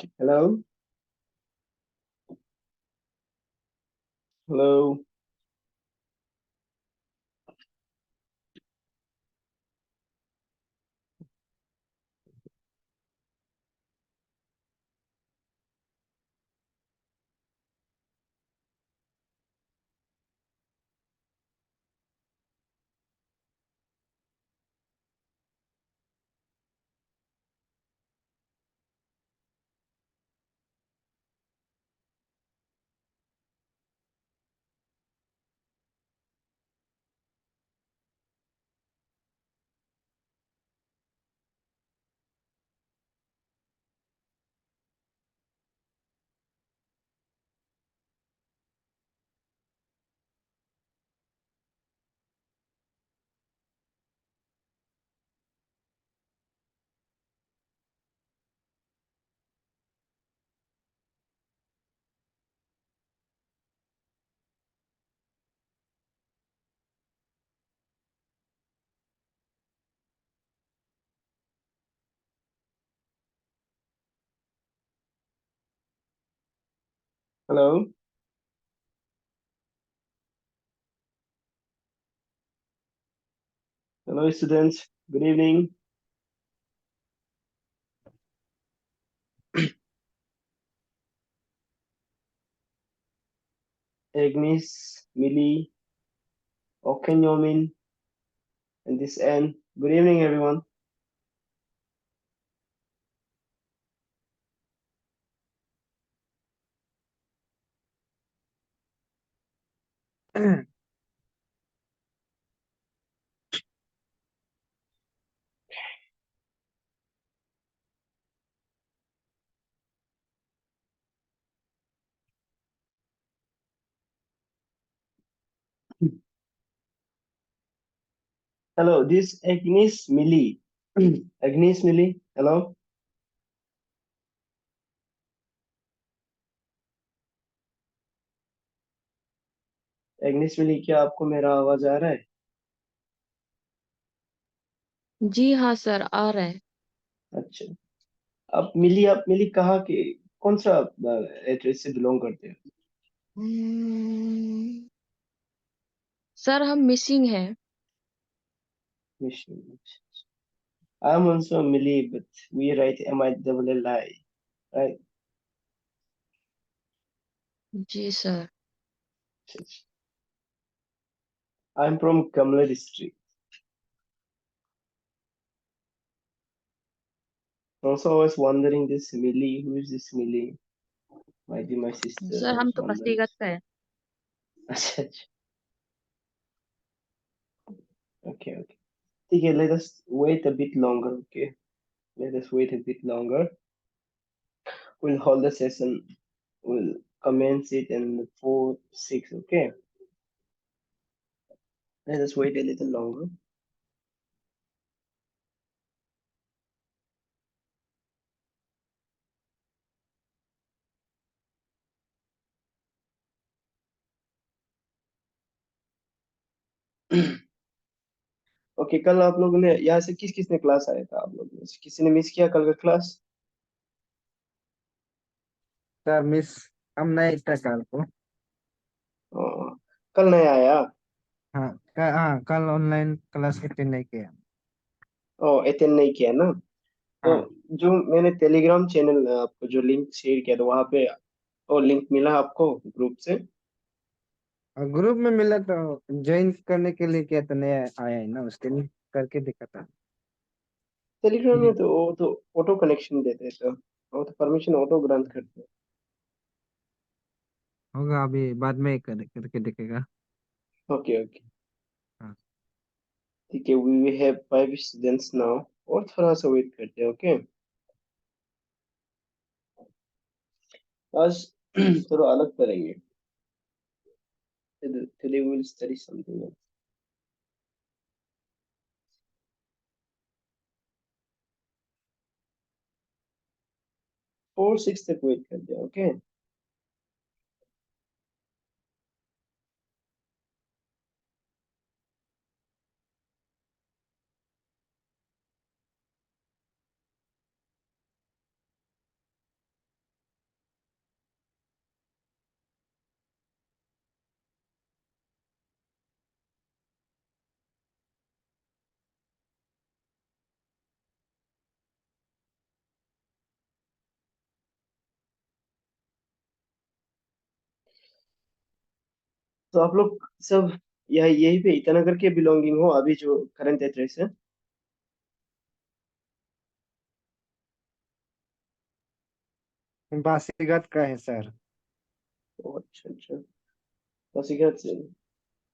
Hello, hello, hello, hello, students. Good evening. Agnes, Millie, Okenyomin, and this N. Good evening, everyone. Hello, this Agnes Millie. Agnes Millie, hello. Agnes Millie, क्या आपको मेरा आवाज आ रहा है? जी हाँ sir, आ रहा है। अच्छा। आप मिली कहाँ के, कौन सा एड्रेस से बिलोंग करते हो? हम्म, सर हम मिसिंग है। Mission. I'm also Millie, but we write MILLI, right? जी sir. I'm from Kamla district. Also, I was wondering this Millie, who is this Millie? Might be my sister. Sir I हम was तो wondering. बसीगत का है। अच्छा अच्छा. Okay, okay. Okay, let us wait a bit longer. Okay, let us wait a bit longer. We'll hold the session. We'll commence it in 4, 6. Okay, let us wait a little longer. Okay, कल आप लोगों ने यहाँ से किस किस ने class आया था? आप लोगों में से किसी ने मिस किया कल का क्लास? सर मिस हम नहीं था कल को। कल नहीं आया? हाँ कल ऑनलाइन क्लास अटेंड नहीं किया। ओ, अटेंड नहीं किया ना? तो हाँ जो मैंने टेलीग्राम चैनल आपको जो लिंक शेयर किया था वहां पे, वो लिंक मिला आपको ग्रुप से? और ग्रुप में मिला तो ज्वाइन करने के लिए किया तो नहीं आया है ना, उस दिन करके दिखा था। टेलीग्राम में जी तो वो तो ऑटो कनेक्शन देते हैं, तो वो तो परमिशन ऑटो ग्रांट करते हैं। होगा, अभी बाद में करके दिखेगा। ओके ओके, हाँ ठीक है, वी हैव 5 स्टूडेंट्स नाउ। और थोड़ा सा वेट करते हैं, ओके? आज थोड़ा अलग करेंगे। Today we will study something else. 4, 6 तक वेट करते हैं, ओके? तो आप लोग सब यही पे ईटानगर के बिलोंगिंग हो अभी जो करंट एड्रेस है? बासीगत का है सर। ओ, अच्छा अच्छा। पासीघाट से।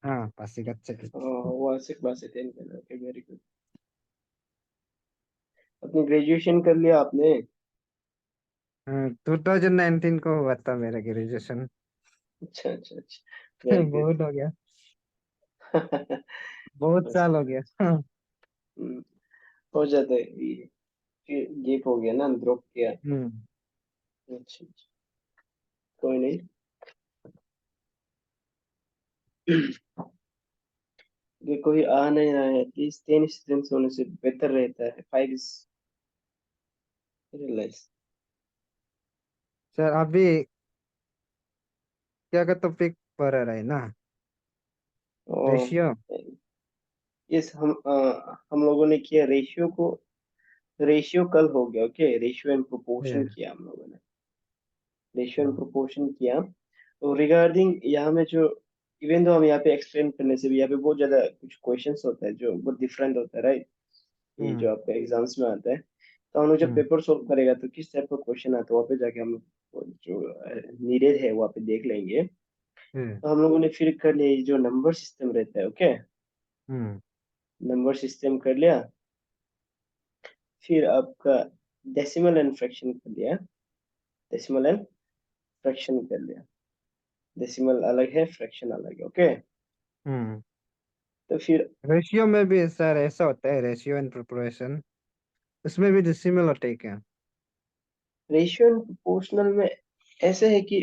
हाँ पासीगत से। वहाँ से क्लास अटेंड करना। Okay, very good. अपनी ग्रेजुएशन कर लिया आपने? 2019 को हुआ था मेरा ग्रेजुएशन। अच्छा अच्छा अच्छा, वेरी गुड। बहुत हो गया, बहुत बस। साल हो गया। हाँ। हम्म, हो जाता है ये। फिर गैप हो गया ना, ड्रॉप किया। हम्म। अच्छा अच्छा, कोई नहीं। ये कोई आ नहीं रहा है, एटलीस्ट 10 स्टूडेंट्स होने से बेहतर रहता है, 5 इज लेस। सर अभी क्या का टॉपिक पढ़ रहा है ना, और रेशियो। इस हम लोगों ने किया रेशियो को। रेशियो कल हो गया, ओके। रेशियो एंड प्रोपोर्शन किया हम लोगों ने। रेशियो एंड प्रोपोर्शन किया। तो रिगार्डिंग यहाँ में जो, इवन तो हम यहाँ पे एक्सप्लेन करने से भी यहाँ पे बहुत ज्यादा कुछ क्वेश्चंस होता है जो बहुत डिफरेंट होता है, राइट? ये हम्म। जो आपका एग्जाम्स में आता है, तो हम लोग जब हम्म। पेपर सोल्व करेगा तो किस टाइप का क्वेश्चन आता है वहाँ पे जाके हम लोग जो नीडेड है वहाँ पे देख लेंगे। हम्म। तो हम लोगों ने फिर कर लिया ये जो नंबर सिस्टम रहता है, ओके। हम्म। नंबर सिस्टम कर लिया। फिर आपका डेसिमल एंड फ्रैक्शन कर लिया। डेसिमल एंड फ्रैक्शन कर लिया। डेसिमल अलग है, फ्रैक्शन अलग है, ओके। हम्म। तो फिर रेशियो में भी सर ऐसा होता है, रेशियो एंड प्रोपोर्शन, उसमें भी डिसिमल होता है क्या? रेशियो एंड प्रोपोर्शनल में ऐसे है कि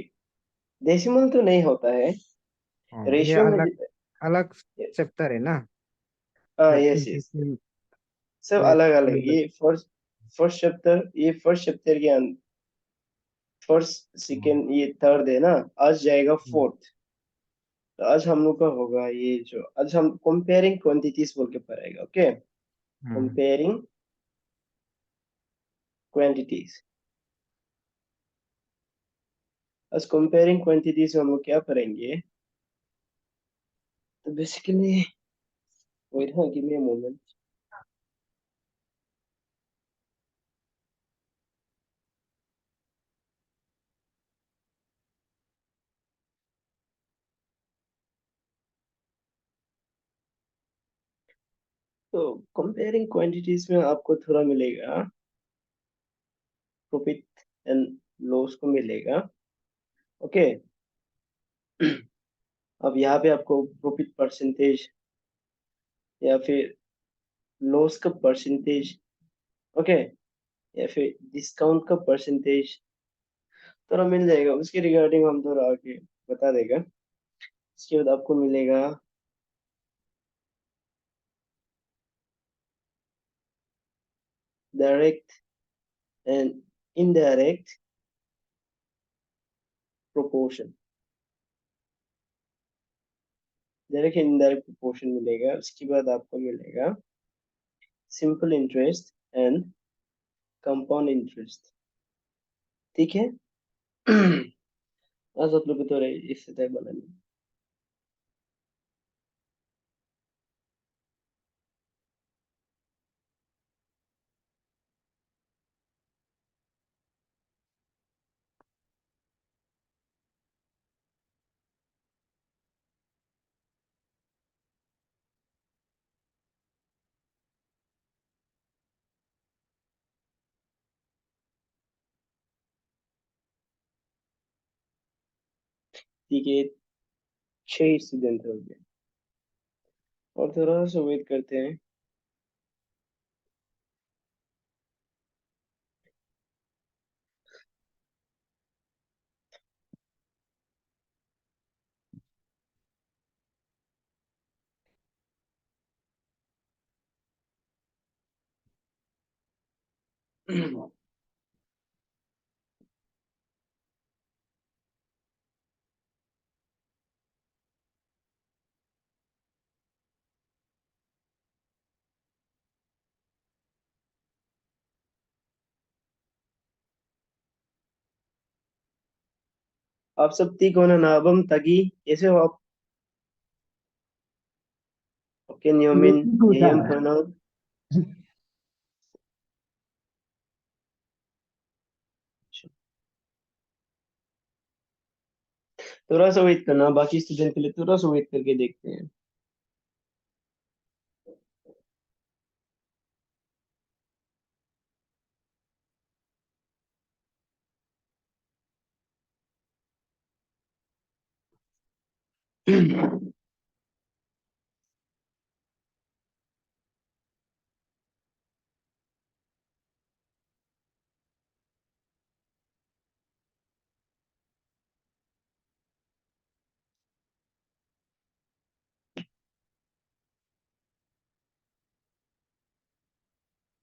डेसिमल तो नहीं होता है। हाँ ये रेशियो में अलग अलग चैप्टर है ना। हाँ, ये यस यस, डिसिमल, सब ये अलग अलग। अलग। ये फर्स्ट चैप्टर के अंदर, फर्स्ट सेकेंड ये थर्ड है ना। आज जाएगा हम्म। फोर्थ। तो आज हम लोग का होगा ये जो, आज हम कंपेयरिंग क्वांटिटीज बोल के पढ़ेगा, ओके। हम्म। Comparing quantities. आज कंपेयरिंग क्वांटिटीज में हम लोग क्या पढ़ेंगे? तो बेसिकली, वेट, हाँ, गिव मी अ मोमेंट। तो कंपेयरिंग क्वांटिटीज में आपको थोड़ा मिलेगा, प्रॉफिट एंड लॉस को मिलेगा, ओके। अब यहाँ पे आपको प्रॉफिट परसेंटेज या फिर लॉस का परसेंटेज, ओके, या फिर डिस्काउंट का परसेंटेज थोड़ा मिल जाएगा। उसके रिगार्डिंग हम थोड़ा आगे बता देगा। उसके बाद आपको मिलेगा direct and indirect proportion. Direct and indirect proportion मिलेगा। उसके बाद आपको मिलेगा simple interest and compound interest, ठीक है। आज आप लोग को तो इससे तय बनानी। ठीक है, 6 स्टूडेंट हो गए और थोड़ा सा वेट करते हैं। आप सब ठीक हो ना? नाबम, तगी, कैसे हो आप? can you ये mean की पूछा am है? pronoun? थोड़ा सा वेट करना, बाकी स्टूडेंट के लिए थोड़ा सा वेट करके देखते हैं।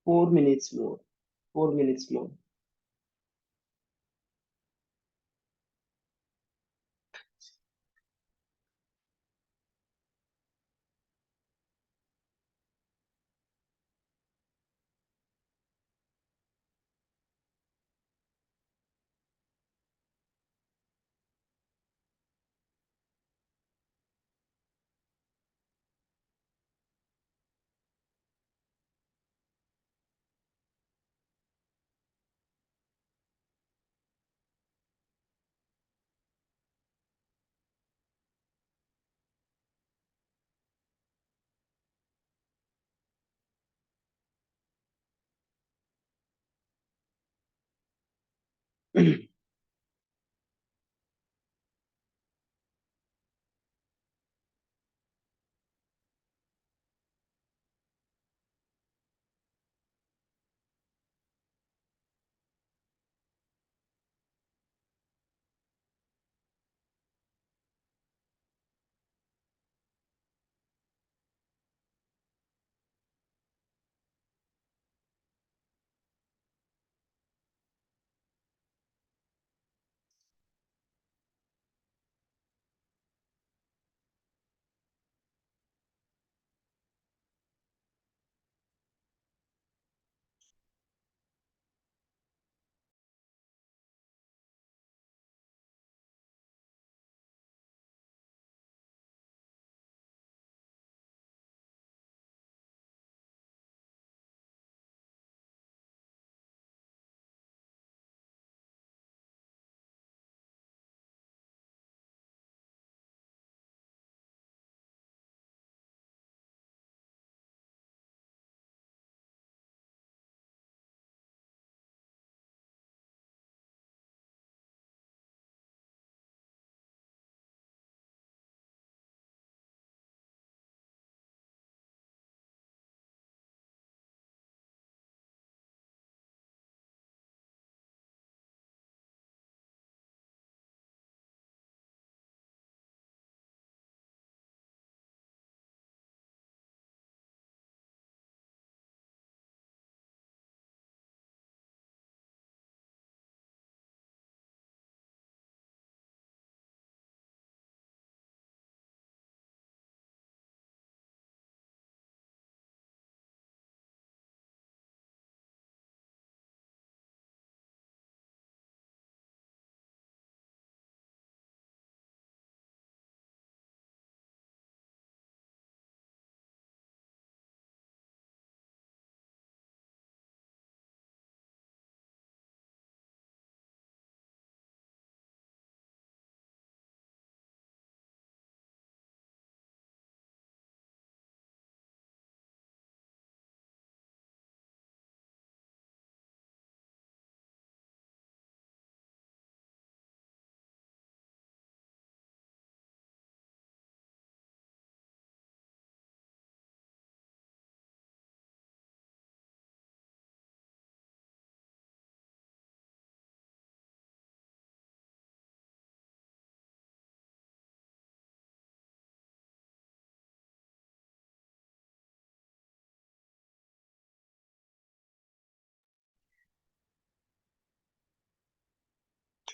Four minutes more. 4 minutes more.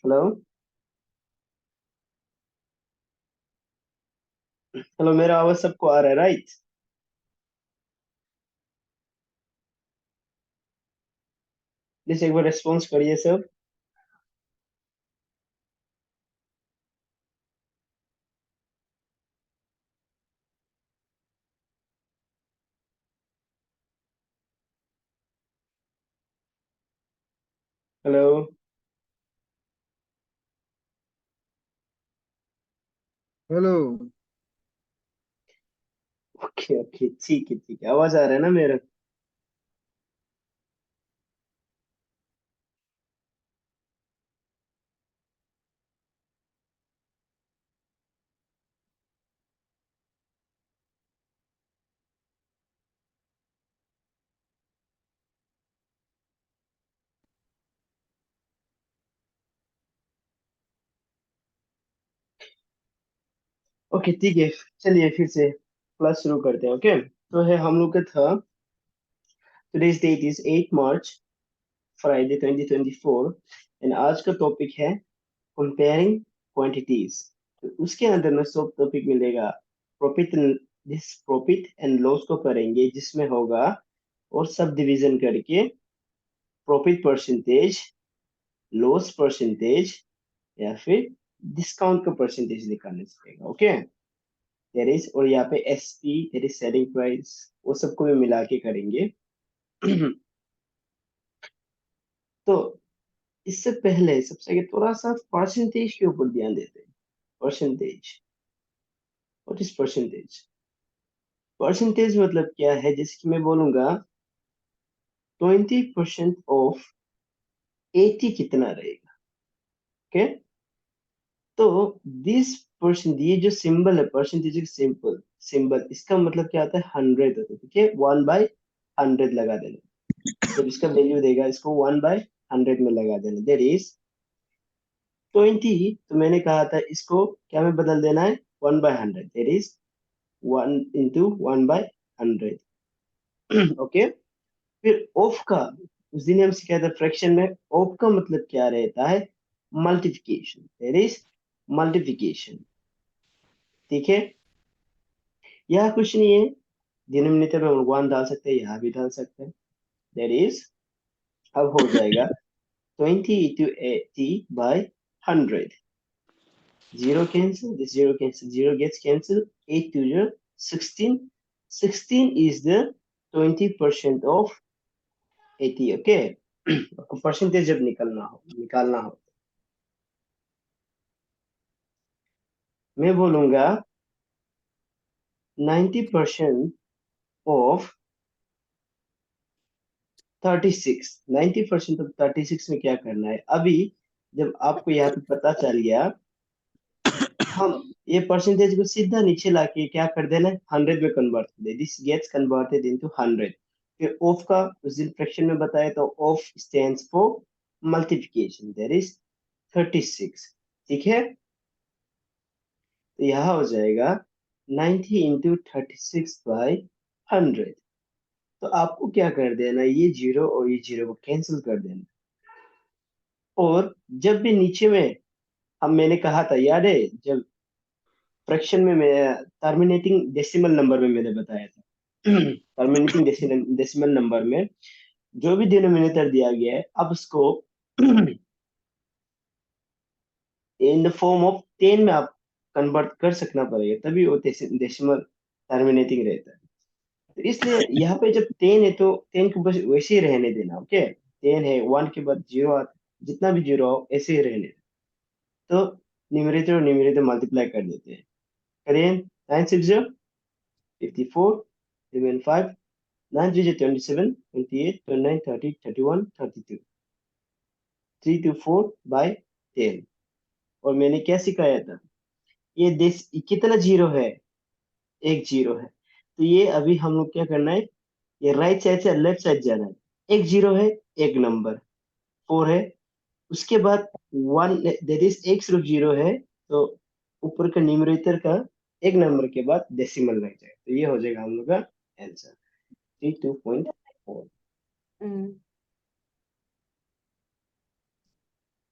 Hello, hello, मेरा आवाज सबको आ रहा है, राइट? प्लीज एक बार रेस्पॉन्स करिए सब। हेलो। हेलो। ओके ओके, ठीक है, आवाज आ रहा है ना मेरा? ओके ठीक है, चलिए फिर से क्लास शुरू करते हैं। ओके, तो है हम लोग का था, today's date is 8 March, Friday 2024, and आज का टॉपिक है comparing quantities। तो उसके अंदर में सब टॉपिक मिलेगा। Profit, this profit and loss को करेंगे, जिसमें होगा और सब डिवीजन करके प्रॉफिट परसेंटेज, लॉस परसेंटेज, या फिर डिस्काउंट का परसेंटेज निकालना पड़ेगा। ओके, देयर इज, और यहाँ पे SP, there is selling price, वो सबको भी मिला के करेंगे। तो इससे पहले सबसे आगे थोड़ा सा परसेंटेज के ऊपर ध्यान देते हैं। Percentage, what is percentage? Percentage मतलब क्या है? जैसे कि मैं बोलूंगा 20% ऑफ 80 कितना रहेगा? ओके, तो दिस परसेंट, ये जो सिंबल है परसेंटेज का सिंपल सिंबल, इसका मतलब क्या आता है? 100 होता है। ठीक है, 1/100 लगा देना। जब इसका वैल्यू देगा, इसको 1/100 में लगा देना। That is 20। तो मैंने कहा था इसको क्या में बदल देना है? 1/100। That is 1 into 1/100। ओके, फिर ऑफ का, उस दिन हम सिखाया था फ्रैक्शन में ऑफ का मतलब क्या रहता है? मल्टीप्लिकेशन। That is multiplication. ठीक है, यह कुछ नहीं है, डिनोमिनेटर में 1 डाल सकते हैं, यहाँ भी डाल सकते हैं। दैट इज, अब हो जाएगा 20 into 80/100। Zero cancel, this zero cancel, zero gets cancelled. 8 to 0, 16. 16 is the 20% of 80। Okay, आपको परसेंटेज जब निकालना हो, मैं बोलूंगा 90% ऑफ 36। 90% ऑफ 36 में क्या करना है? अभी जब आपको यहाँ पे पता चल गया, हम ये परसेंटेज को सीधा नीचे लाके क्या कर देना है? 100 में कन्वर्ट कर दे। This gets converted into 100। फिर ऑफ का उस दिन फ्रैक्शन में बताया, तो of stands for multiplication, that is 36। ठीक है, तो यहाँ हो जाएगा 90 into 36/100। तो आपको क्या कर देना, ये जीरो और ये जीरो को कैंसिल कर देना। और जब भी नीचे में, हम मैंने कहा था, याद है जब फ्रैक्शन में मैं टर्मिनेटिंग डेसिमल नंबर में मैंने बताया था, टर्मिनेटिंग डेसिमल नंबर में जो भी डिनोमिनेटर दिया गया है, अब उसको इन द फॉर्म ऑफ 10 में आप कन्वर्ट कर सकना पड़ेगा, तभी वो डेसिमल टर्मिनेटिंग रहता है। तो इसलिए यहाँ पे जब 10 है, तो 10 को बस वैसे ही रहने देना। ओके, 10 है, 1 के बाद जीरो आता, जितना भी जीरो हो ऐसे ही रहने देना। तो न्यूमरेटर और न्यूमरेटर मल्टीप्लाई कर देते हैं। करें, 9 6 0 54, रिमेन 5, 9 3 27, 28, 29, 30, 31, 32, 3 to 4/10। और मैंने क्या सिखाया था? ये देश कितना जीरो है? एक जीरो है। तो ये अभी हम लोग क्या करना है, ये राइट साइड से लेफ्ट साइड जाना है। एक जीरो है, एक नंबर 4 है, उसके बाद 1, दैट इज एक सिर्फ जीरो है, तो ऊपर का न्यूमरेटर का एक नंबर के बाद डेसिमल लग जाए, तो ये हो जाएगा हम लोग का आंसर 32.4।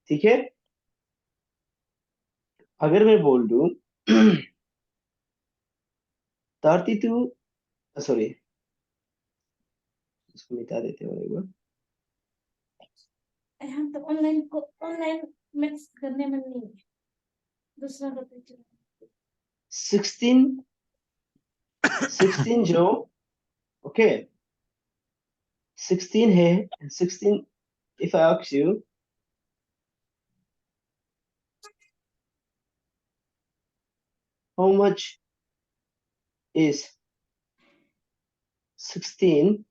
ठीक है, अगर मैं बोल दूं 32, सॉरी, इसको मिटा देते हैं एक बार। हम तो ऑनलाइन मैथ्स करने में नहीं है, दूसरा का टीचर 16, 16 जो, ओके, 16 है। 16, if I ask you how much is 16,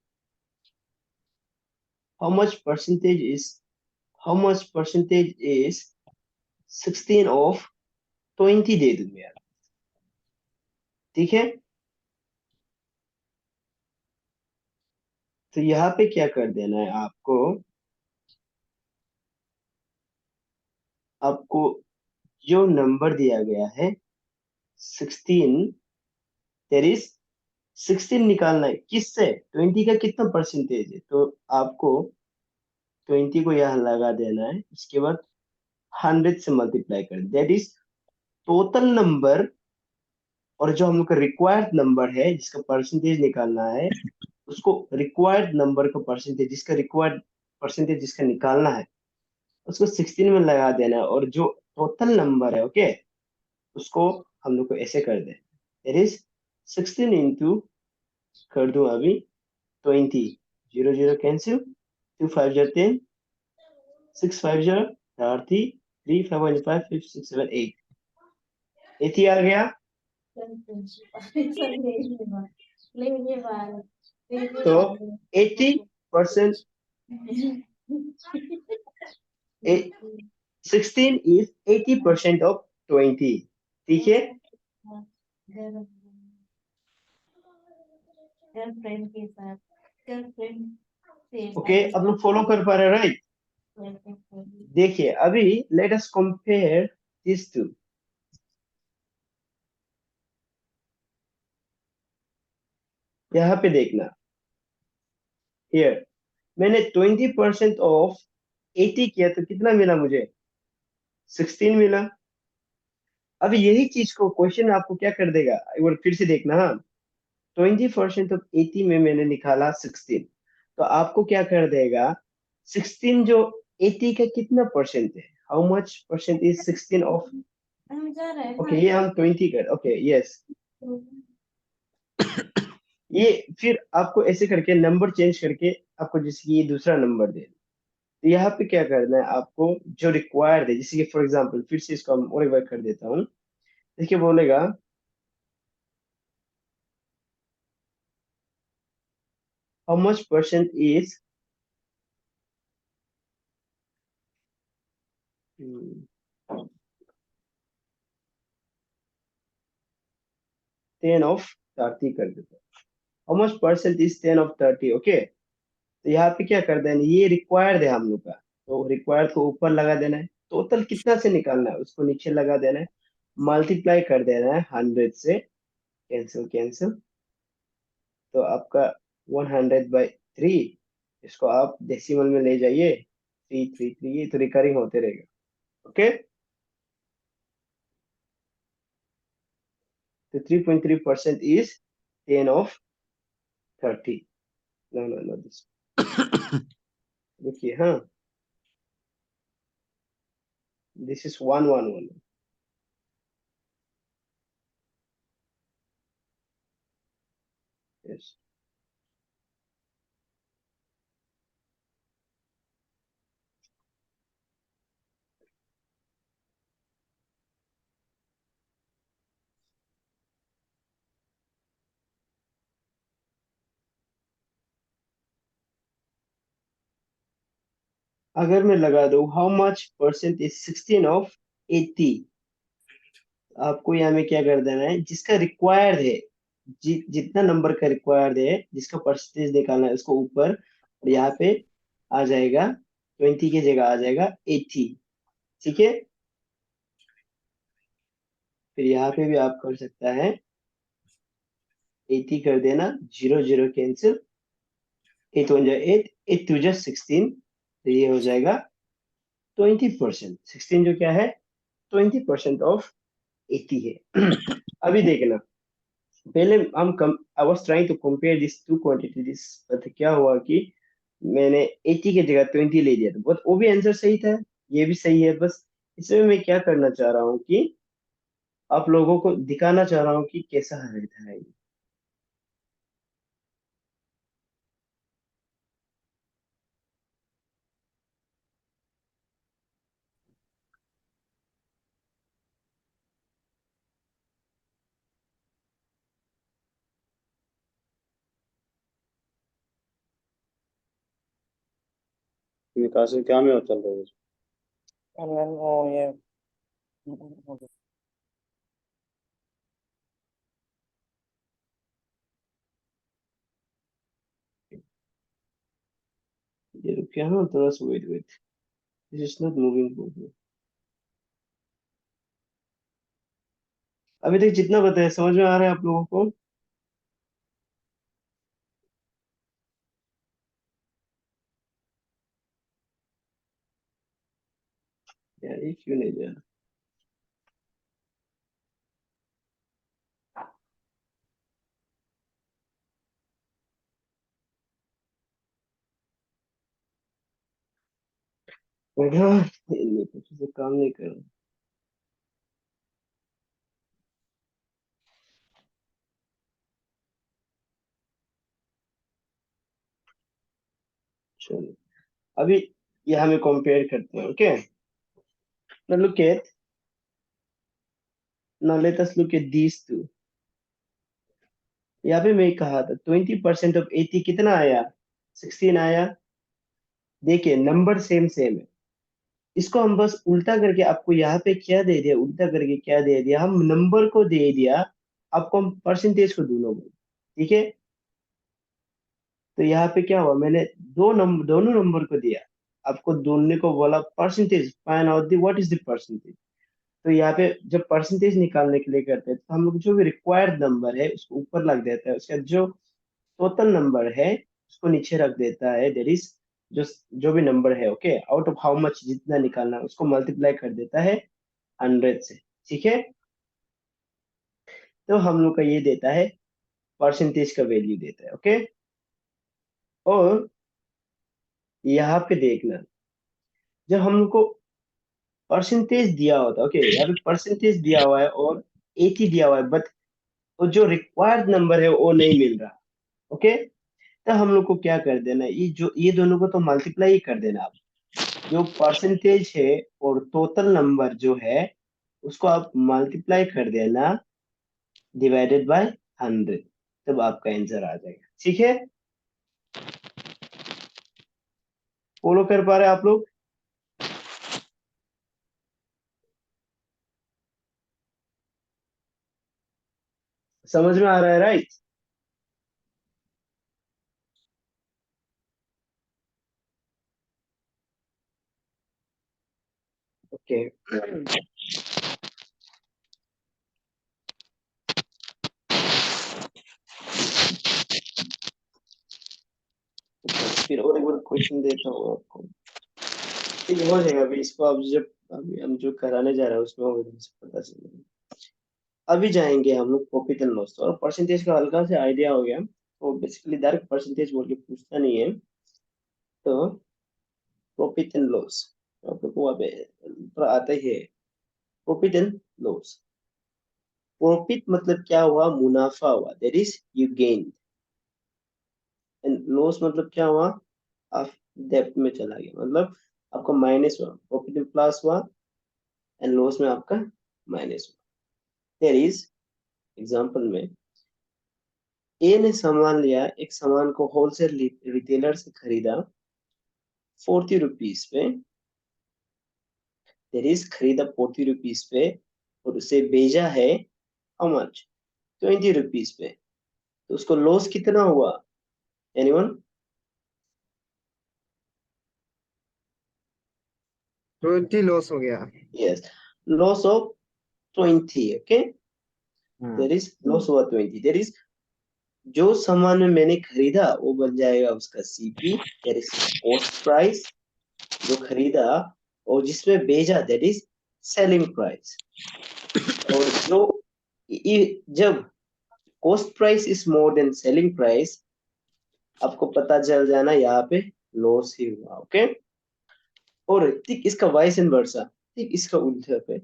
how much percentage is 16 of 20 दे दूं यार, ठीक है। तो यहाँ पे क्या कर देना है आपको, आपको जो नंबर दिया गया है 16, देयर इज 16 निकालना है किससे, 20 का कितना परसेंटेज है, तो आपको 20 को यहाँ लगा देना है, इसके बाद 100 से मल्टीप्लाई कर, दैट इज टोटल नंबर, और जो हम लोग का रिक्वायर्ड नंबर है जिसका परसेंटेज निकालना है, उसको रिक्वायर्ड नंबर का परसेंटेज जिसका निकालना है उसको 16 में लगा देना है, और जो टोटल नंबर है ओके उसको हम लोग को ऐसे कर दे, इट इज 16 इंटू, कर दूं अभी 20, 0 0 कैंसिल, 2 5 जा 10, 6 5 जा 30, 3 5 1 5 5 6 7 8, 80 आ गया। तो 80%, 16 is 80% of 20, ठीक है। गर्लफ्रेंड के साथ गर्लफ्रेंड से ओके अब लोग फॉलो कर पा रहे हैं राइट। देखिए अभी let us compare this to, यहाँ पे देखना, हियर मैंने 20% ऑफ 80 किया तो कितना मिला मुझे, 16 मिला। अब यही चीज को क्वेश्चन आपको क्या कर देगा, एक बार फिर से देखना, हाँ 20% ऑफ 80 में मैंने निकाला 16, तो आपको क्या कर देगा, 16 जो 80 का कितना परसेंट है, how much percent is 16 of, हम जा रहे हैं ओके ये हम 20 कर, ओके यस, ये फिर आपको ऐसे करके नंबर चेंज करके आपको जैसे कि ये दूसरा नंबर दे, तो यहाँ पे क्या करना है आपको, जो रिक्वायर्ड है, जैसे कि फॉर एग्जांपल फिर से इसको हम और एक बार कर देता हूँ, देखिए बोलेगा how much percent is 10 of 30 कर देता हूँ, how much percent is 10 of 30, okay. तो यहाँ पे क्या कर देना, ये रिक्वायर्ड है हम लोग का, तो रिक्वायर्ड को ऊपर लगा देना है, टोटल कितना से निकालना है उसको नीचे लगा देना है, मल्टीप्लाई कर देना है 100 से, कैंसिल कैंसिल, तो आपका 100/3, इसको आप डेसिमल में ले जाइए, 333, ये तो रिकरिंग होते रहेगा, ओके। तो 3.3% is 10 of 30, no no no this, देखिए हाँ दिस इज 111, यस। अगर मैं लगा दूं how much percent is 16 of 80, आपको यहाँ में क्या कर देना है, जिसका रिक्वायर्ड है, जितना नंबर का रिक्वायर्ड है जिसका परसेंटेज निकालना है उसको ऊपर, और यहाँ पे आ जाएगा 20 की जगह आ जाएगा 80, ठीक है। फिर यहाँ पे भी आप कर सकता है 80 कर देना, 0 0 कैंसिल, 8 1 जा 8, 8 2 जा 16, तो ये हो जाएगा 20%, 16 जो क्या है 20% ऑफ 80 है। अभी देखना, पहले हम कम, I was trying to compare this two quantities, तो क्या हुआ कि मैंने 80 की जगह 20 ले लिया था, बट वो भी आंसर सही था, ये भी सही है, बस इसमें मैं क्या करना चाह रहा हूँ कि आप लोगों को दिखाना चाह रहा हूँ कि कैसा रहता है। विकास क्या में चल रहा है? वो ये ये रुक गया ना, थोड़ा सा wait wait, this is not moving forward. अभी तक जितना बताया समझ में आ रहा है आप लोगों को? यार ये क्यों नहीं जा रहा? बेटा ये नहीं, कुछ से काम नहीं कर रहा। चलो अभी ये हमें कंपेयर करते हैं, okay? now look at now let us look at these two। यहाँ पे मैं कहा था 20% ऑफ 80 कितना आया? 16 आया। देखिए नंबर सेम सेम है, इसको हम बस उल्टा करके आपको यहाँ पे क्या दे दिया, उल्टा करके क्या दे दिया, हम नंबर को दे दिया, आपको हम परसेंटेज को दोनों, ठीक है? तो यहाँ पे क्या हुआ, मैंने दोनों नंबर को दिया, आपको दोनों को बोला percentage find out the what is the percentage. तो यहाँ पे जब परसेंटेज निकालने के लिए करते हैं तो हम लोग जो भी रिक्वायर्ड नंबर है उसको ऊपर रख देता है, उसका जो टोटल नंबर है उसको नीचे रख देता है, दैट इज जो जो भी नंबर है, okay, out of how much जितना निकालना है, उसको मल्टीप्लाई कर देता है 100 से, ठीक है? तो हम लोग का ये देता है परसेंटेज का वैल्यू देता है, ओके? और यहाँ पे देखना, जब हम लोग को परसेंटेज दिया होता है, ओके, यहाँ पे परसेंटेज दिया हुआ है और 80 दिया हुआ है, बट तो जो रिक्वायर्ड नंबर है वो नहीं मिल रहा, ओके? तो हम लोग को क्या कर देना, ये दोनों को तो मल्टीप्लाई ही कर देना आप, जो परसेंटेज है और टोटल नंबर जो है उसको आप मल्टीप्लाई कर देना डिवाइडेड बाय 100, तब आपका आंसर आ जाएगा, ठीक है? फॉलो कर पा रहे हैं आप लोग? समझ में आ रहा है, राइट? ओके फिर और एक बार क्वेश्चन देता हूँ आपको, ठीक है? हो जाएगा अभी इसको, अब जब अभी हम जो कराने जा रहे हैं उसमें हो पता चलेगा। अभी जाएंगे हम लोग प्रॉफिट एंड लॉस, और परसेंटेज का हल्का से आइडिया हो गया, तो बेसिकली डायरेक्ट परसेंटेज बोल के पूछता नहीं है, तो प्रॉफिट एंड लॉस आप लोग को आता ही है। प्रॉफिट एंड लॉस, प्रॉफिट मतलब क्या हुआ, मुनाफा हुआ, that is you gain, and loss मतलब क्या हुआ, आप डेप्थ में चला गया, मतलब आपका माइनस हुआ, प्रॉफिट में प्लस हुआ एंड लॉस में आपका माइनस हुआ। देयर इज एग्जांपल में ए ने सामान लिया, एक सामान को होलसेल रिटेलर से खरीदा 40 रुपीज पे, देयर इज खरीदा 40 रुपीज पे और उसे भेजा है हाउ मच, 20 रुपीज पे, तो उसको लॉस कितना हुआ, एनीवन? 20 लॉस हो गया। Yes, loss of 20, okay? हाँ देयर इज लॉस हुआ 20, देयर इज जो सामान में मैंने खरीदा वो बन जाएगा उसका CP, that is cost price, जो खरीदा, और जिसमें भेजा दैट इज सेलिंग प्राइस। और जो जब cost price is more than selling price, आपको पता चल जाना यहाँ पे लॉस ही हुआ, ओके? और ठीक इसका वाइस एंड वर्सा, ठीक इसका उल्टा पे,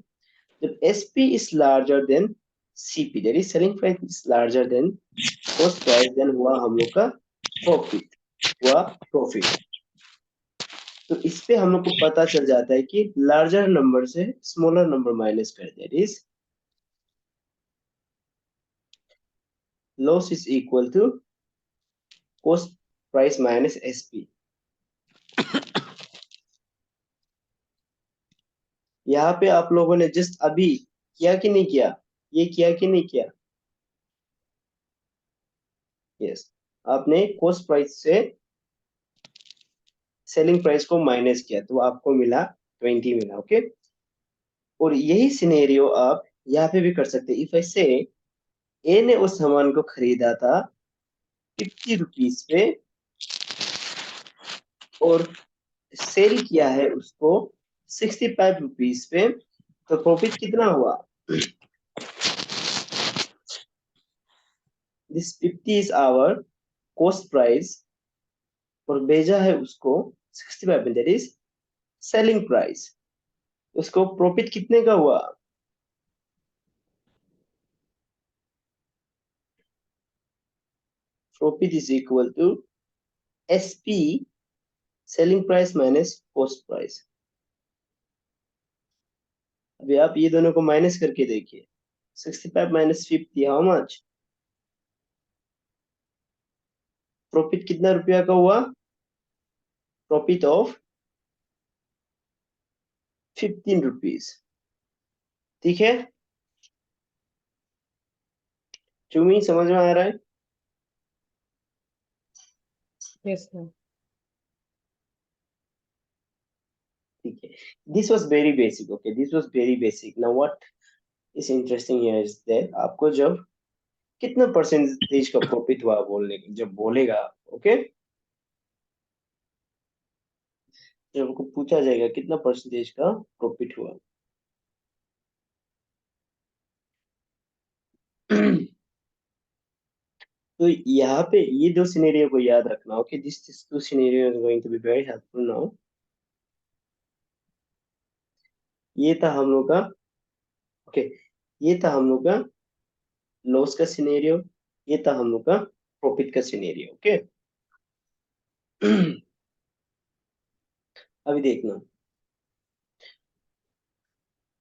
जब SP is larger than CP, that is selling price is larger than cost price, then हुआ हम लोग का प्रॉफिट, हुआ प्रॉफिट। तो इस पे हम लोग को पता चल जाता है कि लार्जर नंबर से स्मॉलर नंबर माइनस कर, that is loss is equal to cost price minus SP. यहाँ पे आप लोगों ने जस्ट अभी किया कि नहीं किया, ये किया कि नहीं किया? यस, आपने कॉस्ट प्राइस से सेलिंग प्राइस को माइनस किया तो आपको मिला 20 मिला। ओके, और यही सिनेरियो आप यहाँ पे भी कर सकते हैं। इफ आई से ए ने उस सामान को खरीदा था 50 रुपीज पे और सेल किया है उसको 65 रुपीज पे, तो प्रॉफिट कितना हुआ? This 50 is our cost price और भेजा है उसको 65 में, दैट इज सेलिंग प्राइस। उसको प्रॉफिट कितने का हुआ? Profit is equal to SP selling price minus cost price. अभी आप ये दोनों को माइनस करके देखिए, 65 माइनस 50 हाउ मच? प्रॉफिट कितना रुपया का हुआ? Profit of 15 rupees. ठीक है, चुमी समझ में आ रहा है? Yes, sir. ठीक है, this was very basic. Okay, this was very basic. Now what is interesting here is that आपको जब कितना परसेंटेज का प्रॉफिट हुआ बोलने जब बोलेगा, ओके, जब आपको पूछा जाएगा कितना परसेंटेज का प्रॉफिट हुआ तो यहाँ पे ये दो सिनेरियो को याद रखना। Okay, this two scenario is going to be very helpful now. ये था हम लोग का, ओके, ये था हम लोग का लॉस का सिनेरियो, ये था हम लोग का प्रॉफिट का सिनेरियो। ओके, अभी देखना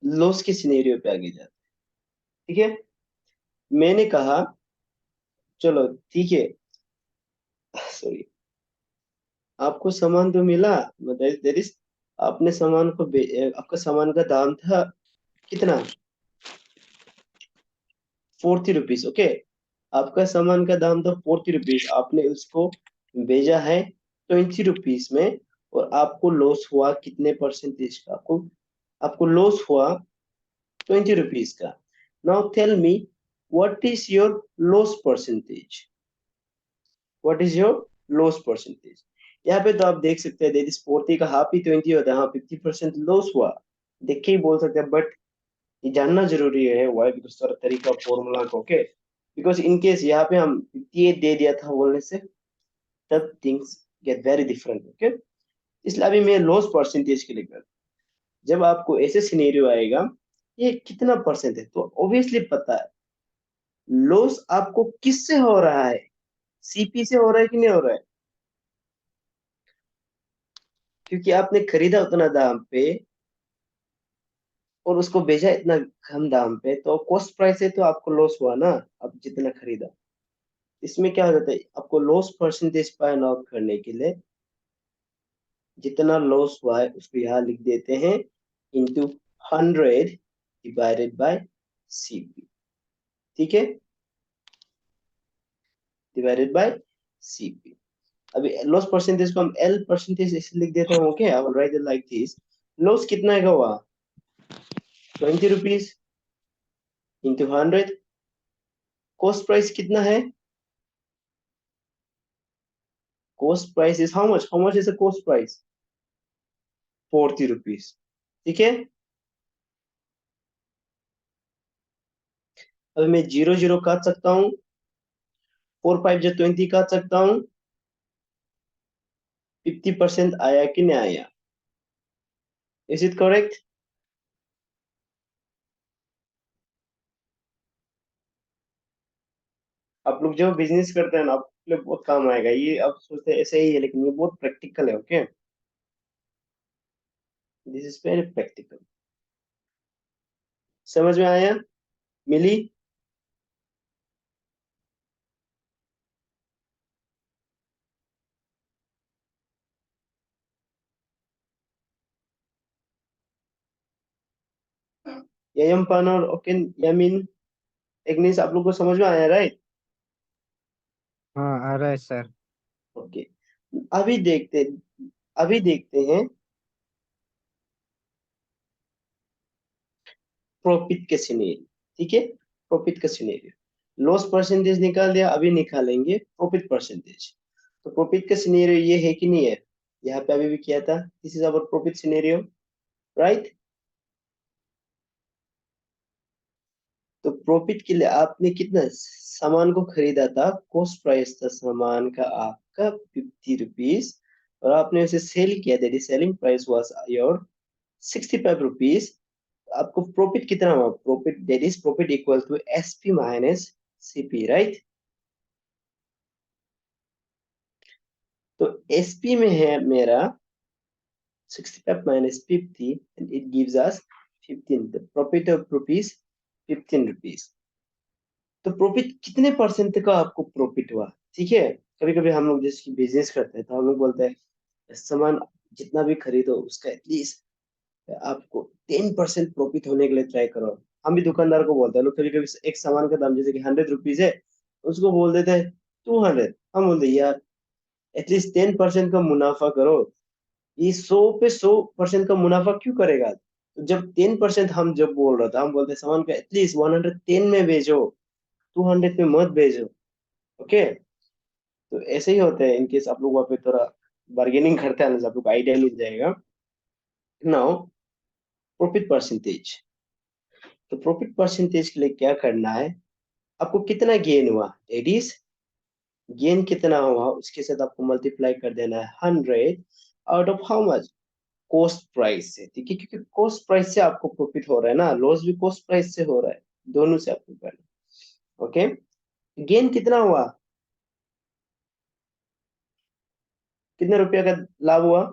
लॉस के सिनेरियो पे आगे जाते हैं। ठीक है, मैंने कहा चलो ठीक है, सॉरी, आपको सामान तो मिला, दैट इज आपने सामान को आपका सामान का दाम था कितना? 40 रुपीज। ओके, आपका सामान का दाम था 40 रुपीज, आपने उसको भेजा है 20 रुपीज में और आपको लॉस हुआ कितने परसेंटेज का? आपको आपको लॉस हुआ 20 रुपीज का। Now tell me what is your loss percentage? What is your loss percentage? यहाँ पे तो आप देख सकते हैं, इस 40 का हाफ ही 20 होता है। हाँ, 50% लॉस हुआ, देख के ही बोल सकते हैं, बट ये जानना जरूरी है। वाई? बिकॉज सारा तरीका फॉर्मूला का। ओके, बिकॉज इन केस यहाँ पे हम 58 दे दिया था बोलने से, तब things get very different. Okay, इसलिए अभी मैं लॉस परसेंटेज के लिए कर, जब आपको ऐसे सिनेरियो आएगा ये कितना परसेंट है, तो ऑब्वियसली पता है लॉस आपको किससे हो रहा है, सीपी से हो रहा है कि नहीं हो रहा है? क्योंकि आपने खरीदा उतना दाम पे और उसको बेचा इतना कम दाम पे, तो कॉस्ट प्राइस है, तो आपको लॉस हुआ ना। आप जितना खरीदा, इसमें क्या हो जाता है, आपको लॉस परसेंटेज फाइंड आउट करने के लिए जितना लॉस हुआ है उसको यहाँ लिख देते हैं इंटू 100 डिवाइडेड बाय सीपी। ठीक है, डिवाइडेड बाय सीपी। अभी लॉस परसेंटेज को हम एल परसेंटेज ऐसे लिख देते हैं। Okay, I will write it like this. Loss कितना का हुआ? 20 रुपीज इंटू 100। कॉस्ट प्राइस कितना है? Cost price is how much is the cost price? 40 rupees. ठीक है, अब मैं 0 0 काट सकता हूँ, 4 5 जो 20 काट सकता हूँ। 50% आया कि नहीं आया? Is it correct? आप लोग जो बिजनेस करते हैं ना, आप लोग बहुत काम आएगा ये। आप सोचते हैं ऐसे ही है, लेकिन ये बहुत प्रैक्टिकल है। Okay, this is very practical. समझ में आया? मिली? यम पान और ओकेन यामिन एग्निस आप लोग को समझ में आया, राइट? हाँ आ रहा है सर। ओके, अभी देखते अभी देखते हैं प्रॉफिट के सिनेरियो। ठीक है, प्रॉफिट का सिनेरियो लॉस परसेंटेज निकाल दिया, अभी निकालेंगे प्रॉफिट परसेंटेज। तो प्रॉफिट का सिनेरियो ये है कि नहीं है, यहाँ पे अभी भी किया था, this is our profit scenario, right? तो प्रॉफिट के लिए आपने कितना सामान को खरीदा था, कॉस्ट प्राइस था सामान का आपका 50 रुपीज, और आपने उसे सेल किया, that is selling price was your 65 rupees. आपको प्रॉफिट कितना हुआ, profit that is profit equal to SP minus CP, right? तो एसपी में है मेरा 65 minus 50 and it gives us 15, the profit of rupees 15 rupees। तो प्रॉफिट कितने परसेंट का आपको प्रॉफिट हुआ? ठीक है, कभी कभी हम लोग जैसे बिजनेस करते हैं तो हम लोग बोलते हैं सामान जितना भी खरीदो उसका एटलीस्ट आपको 10% प्रॉफिट होने के लिए ट्राई करो। हम भी दुकानदार को बोलते हैं, लोग कभी कभी एक सामान का दाम जैसे कि 100 रुपीज है, उसको बोल देते हैं 200। हम बोलते हैं यार एटलीस्ट 10% का मुनाफा करो, ये 100 पे 100% का मुनाफा क्यों करेगा? तो जब 10% हम जब बोल रहा था, हम बोलते हैं सामान का एटलीस्ट 110 में भेजो, 200 में मत भेजो। ओके, तो ऐसे ही होते हैं। इनकेस आप लोग वहाँ पे थोड़ा बार्गेनिंग करते हैं ना, आप लोग आइडिया मिल जाएगा। नाउ प्रॉफिट परसेंटेज, तो प्रॉफिट परसेंटेज के लिए क्या करना है, आपको कितना गेन हुआ, दैट इज गेन कितना हुआ उसके साथ आपको मल्टीप्लाई कर देना है 100 out of how much, cost price से। ठीक है, क्योंकि कॉस्ट प्राइस से आपको प्रॉफिट हो रहा है ना, लॉस भी कॉस्ट प्राइस से हो रहा है, दोनों से आपको करना। ओके, गेन कितना हुआ, कितने रुपया का लाभ हुआ?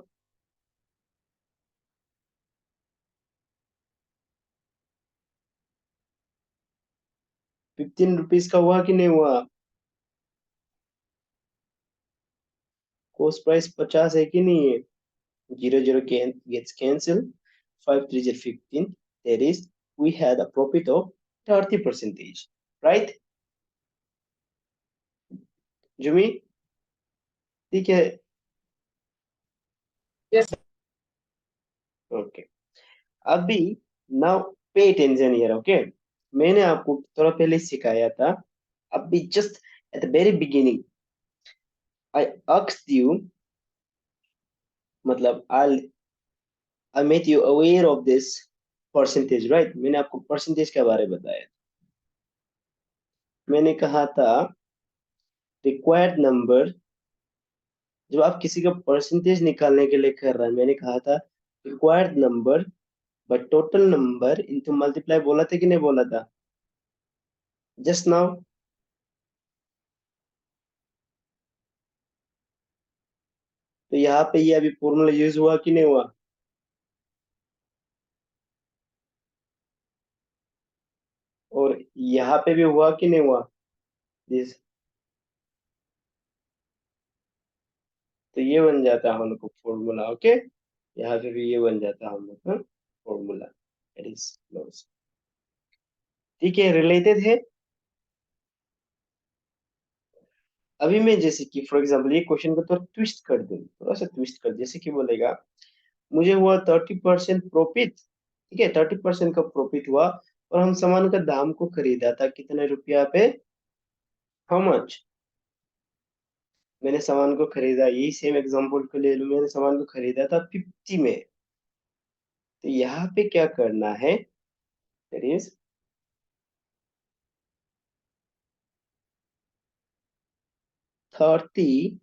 15 रुपीज का हुआ कि नहीं हुआ? कॉस्ट प्राइस 50 है कि नहीं है? 0 0 gets cancelled, 5 3 is 15, that is we had a profit of 30%, right? जुमी, ठीक है? Yes, ओके, अभी now pay attention here, okay? मैंने आपको थोड़ा पहले सिखाया था, अभी just at the very beginning I asked you, मतलब I made you aware of this percentage, right? मैंने आपको परसेंटेज के बारे में बताया, मैंने कहा था रिक्वायर्ड नंबर, जब आप किसी का परसेंटेज निकालने के लिए कर रहे हैं, मैंने कहा था required number but total number into multiply, बोला था कि नहीं बोला था जस्ट नाउ? तो यहाँ पे ये अभी फॉर्मूला यूज हुआ कि नहीं हुआ? और यहाँ पे भी हुआ कि नहीं हुआ दिस? तो ये बन जाता है हम लोग को फॉर्मूला, ओके? यहाँ पे भी ये बन जाता है हम लोग का फॉर्मूला, इट इज क्लोज। ठीक है, रिलेटेड है। अभी मैं जैसे कि फॉर एग्जांपल ये क्वेश्चन को थोड़ा ट्विस्ट कर दूं, थोड़ा सा ट्विस्ट कर, जैसे कि बोलेगा मुझे हुआ 30% प्रॉफिट, ठीक है, 30% का प्रॉफिट हुआ, और हम सामान का दाम को खरीदा था कितने रुपया पे, हाउ मच? मैंने सामान को खरीदा, यही सेम एग्जांपल को ले लूं, मैंने सामान को खरीदा था 50 में। तो यहाँ पे क्या करना है, that is 30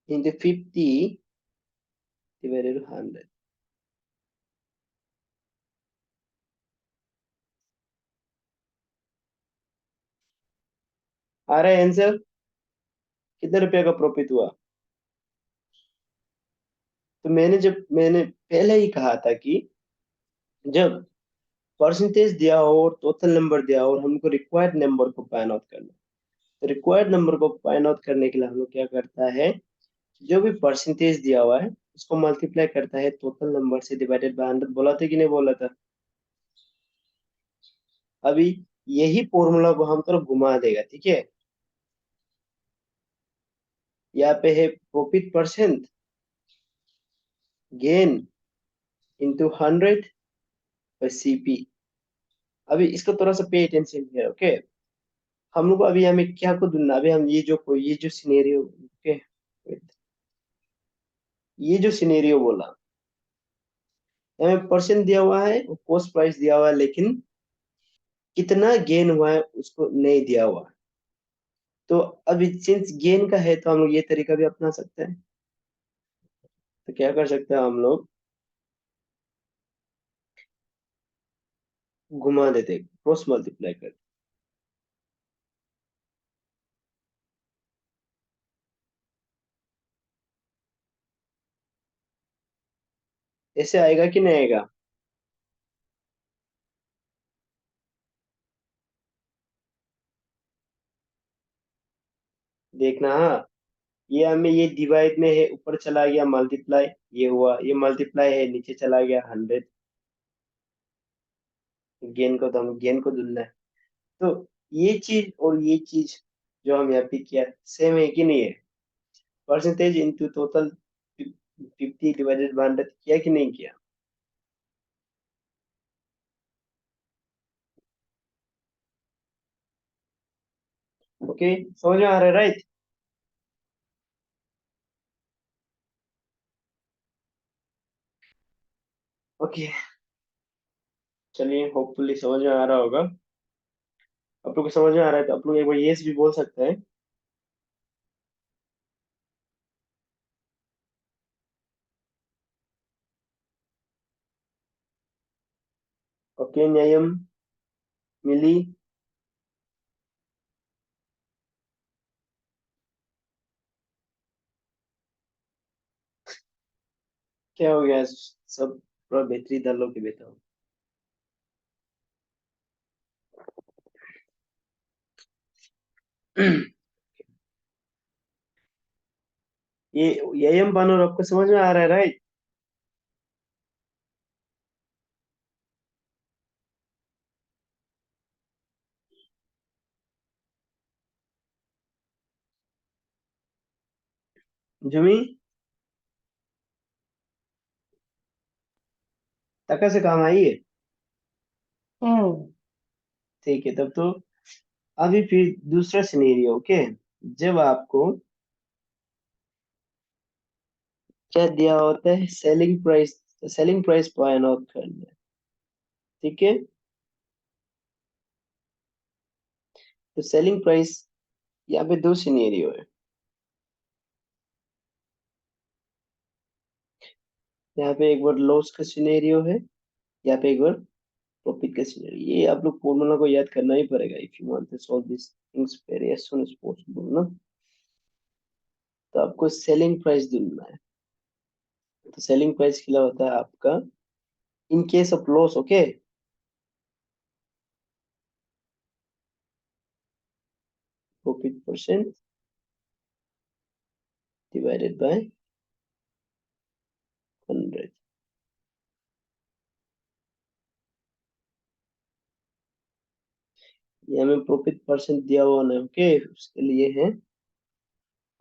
into 50 divided by 100। आ रहा है आंसर? कितने रुपया का प्रॉफिट हुआ? तो मैंने पहले ही कहा था कि जब परसेंटेज दिया हो और टोटल नंबर दिया हो और हमको रिक्वायर्ड नंबर को फाइंड आउट करना है, तो रिक्वायर्ड नंबर को फाइंड आउट करने के लिए हम लोग क्या करता है, जो भी परसेंटेज दिया हुआ है उसको मल्टीप्लाई करता है टोटल नंबर से डिवाइडेड बाय 100। बोला था कि नहीं बोला था? अभी यही फॉर्मूला को हम तरफ घुमा देगा, ठीक है। यहाँ पे है प्रॉफिट परसेंट गेन इंटू 100 और सीपी। अभी इसको थोड़ा सा पे अटेंशन है, ओके। हम लोग को अभी हमें क्या को ढूंढना, अभी हम ये जो सिनेरियो, ओके, ये जो सिनेरियो बोला, हमें परसेंट दिया हुआ है, कॉस्ट प्राइस दिया हुआ है, लेकिन कितना गेन हुआ है उसको नहीं दिया हुआ है। तो अभी सिंस गेन का है तो हम लोग ये तरीका भी अपना सकते हैं। तो क्या कर सकते हैं हम लोग, घुमा देते, क्रॉस मल्टीप्लाई कर, ऐसे आएगा कि नहीं आएगा। देखना, हाँ, ये हमें ये डिवाइड में है, ऊपर चला गया मल्टीप्लाई, ये हुआ, ये मल्टीप्लाई है, नीचे चला गया 100। गेन को तो हम गेन को ढूंढना है। तो ये चीज और ये चीज जो हम यहाँ पे किया सेम है कि नहीं है। Percentage into total 50 divided by 100 किया कि नहीं किया। ओके, समझ में आ रहा है, राइट। ओके, चलिए, होपफुली समझ में आ रहा होगा। आप लोग को समझ में आ रहा है तो आप लोग एक बार यस भी बोल सकते हैं। ओके, न्यायम, मिली, क्या हो गया, सब पूरा बैटरी डाल लो के बेटा हूँ। ये एम बानर आपको समझ में आ रहा है, राइट। जुमी, टका से काम आई है। हम्म। ठीक है, तब तो अभी फिर दूसरा सिनेरियो, ओके। जब आपको क्या दिया होता है, सेलिंग प्राइस पॉइंट आउट करना है, ठीक है। तो सेलिंग प्राइस, यहाँ पे दो सिनेरियो है। यहाँ पे एक बार लॉस का सिनेरियो है, यहाँ पे एक बार प्रॉफिट का सिनेरियो। ये आप लोग फॉर्मूला को याद करना ही पड़ेगा if you want to solve this things very as soon as possible ना। तो आपको सेलिंग प्राइस ढूंढना है। तो सेलिंग प्राइस क्या होता है आपका, in case of loss, okay, profit percent divided by 100। ये हमें प्रॉफिट परसेंट दिया हुआ ना, ओके, उसके लिए है।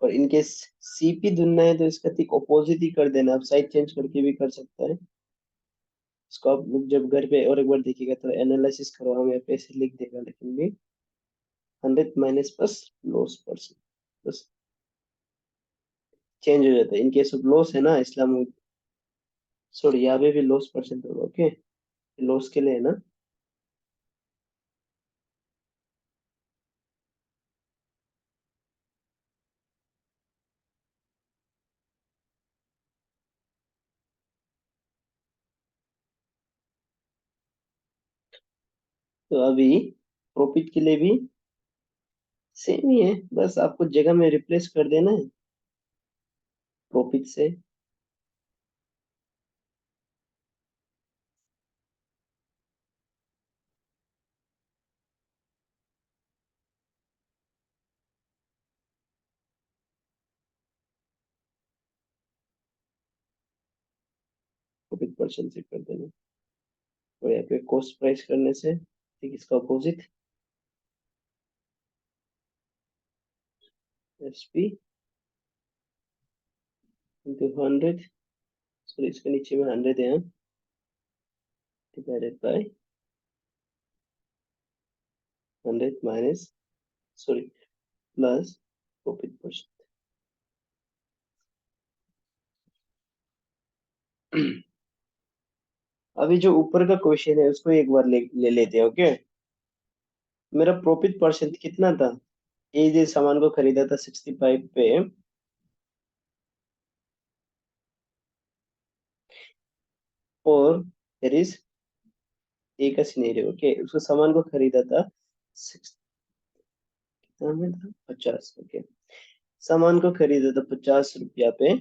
और इनके सीपी ढूंढना है तो इसका ठीक ऑपोजिट ही कर देना, आप साइड चेंज करके भी कर सकता है। इसको आप लोग जब घर पे और एक बार देखिएगा तो एनालिसिस करो, हम यहाँ पे ऐसे लिख देगा, लेकिन भी 100 माइनस प्लस लॉस परसेंट, बस चेंज हो जाता है। इन केस ऑफ लॉस है ना, इसलिए हम, सॉरी, यहाँ पे भी लॉस परसेंट होगा, ओके, लॉस के लिए है ना। तो अभी प्रॉफिट के लिए भी सेम ही है, बस आपको जगह में रिप्लेस कर देना है प्रॉफिट से। प्रॉफिट परसेंट से कर देना, और यहाँ पे कॉस्ट प्राइस करने से ठीक, इसका अपोजिट SP इंटू 100, सॉरी इसके नीचे में 100 है, divided by 100 minus, sorry plus profit percent. अभी जो ऊपर का क्वेश्चन है उसको एक बार ले लेते हैं। ओके, मेरा प्रॉफिट परसेंट कितना था? ये जो सामान को खरीदा था 65 पे, और देयर इज ए का सिनेरियो। ओके, उसको सामान को खरीदा था 60, कितना में था? 50। ओके, सामान को खरीदा था 50 रुपया पे,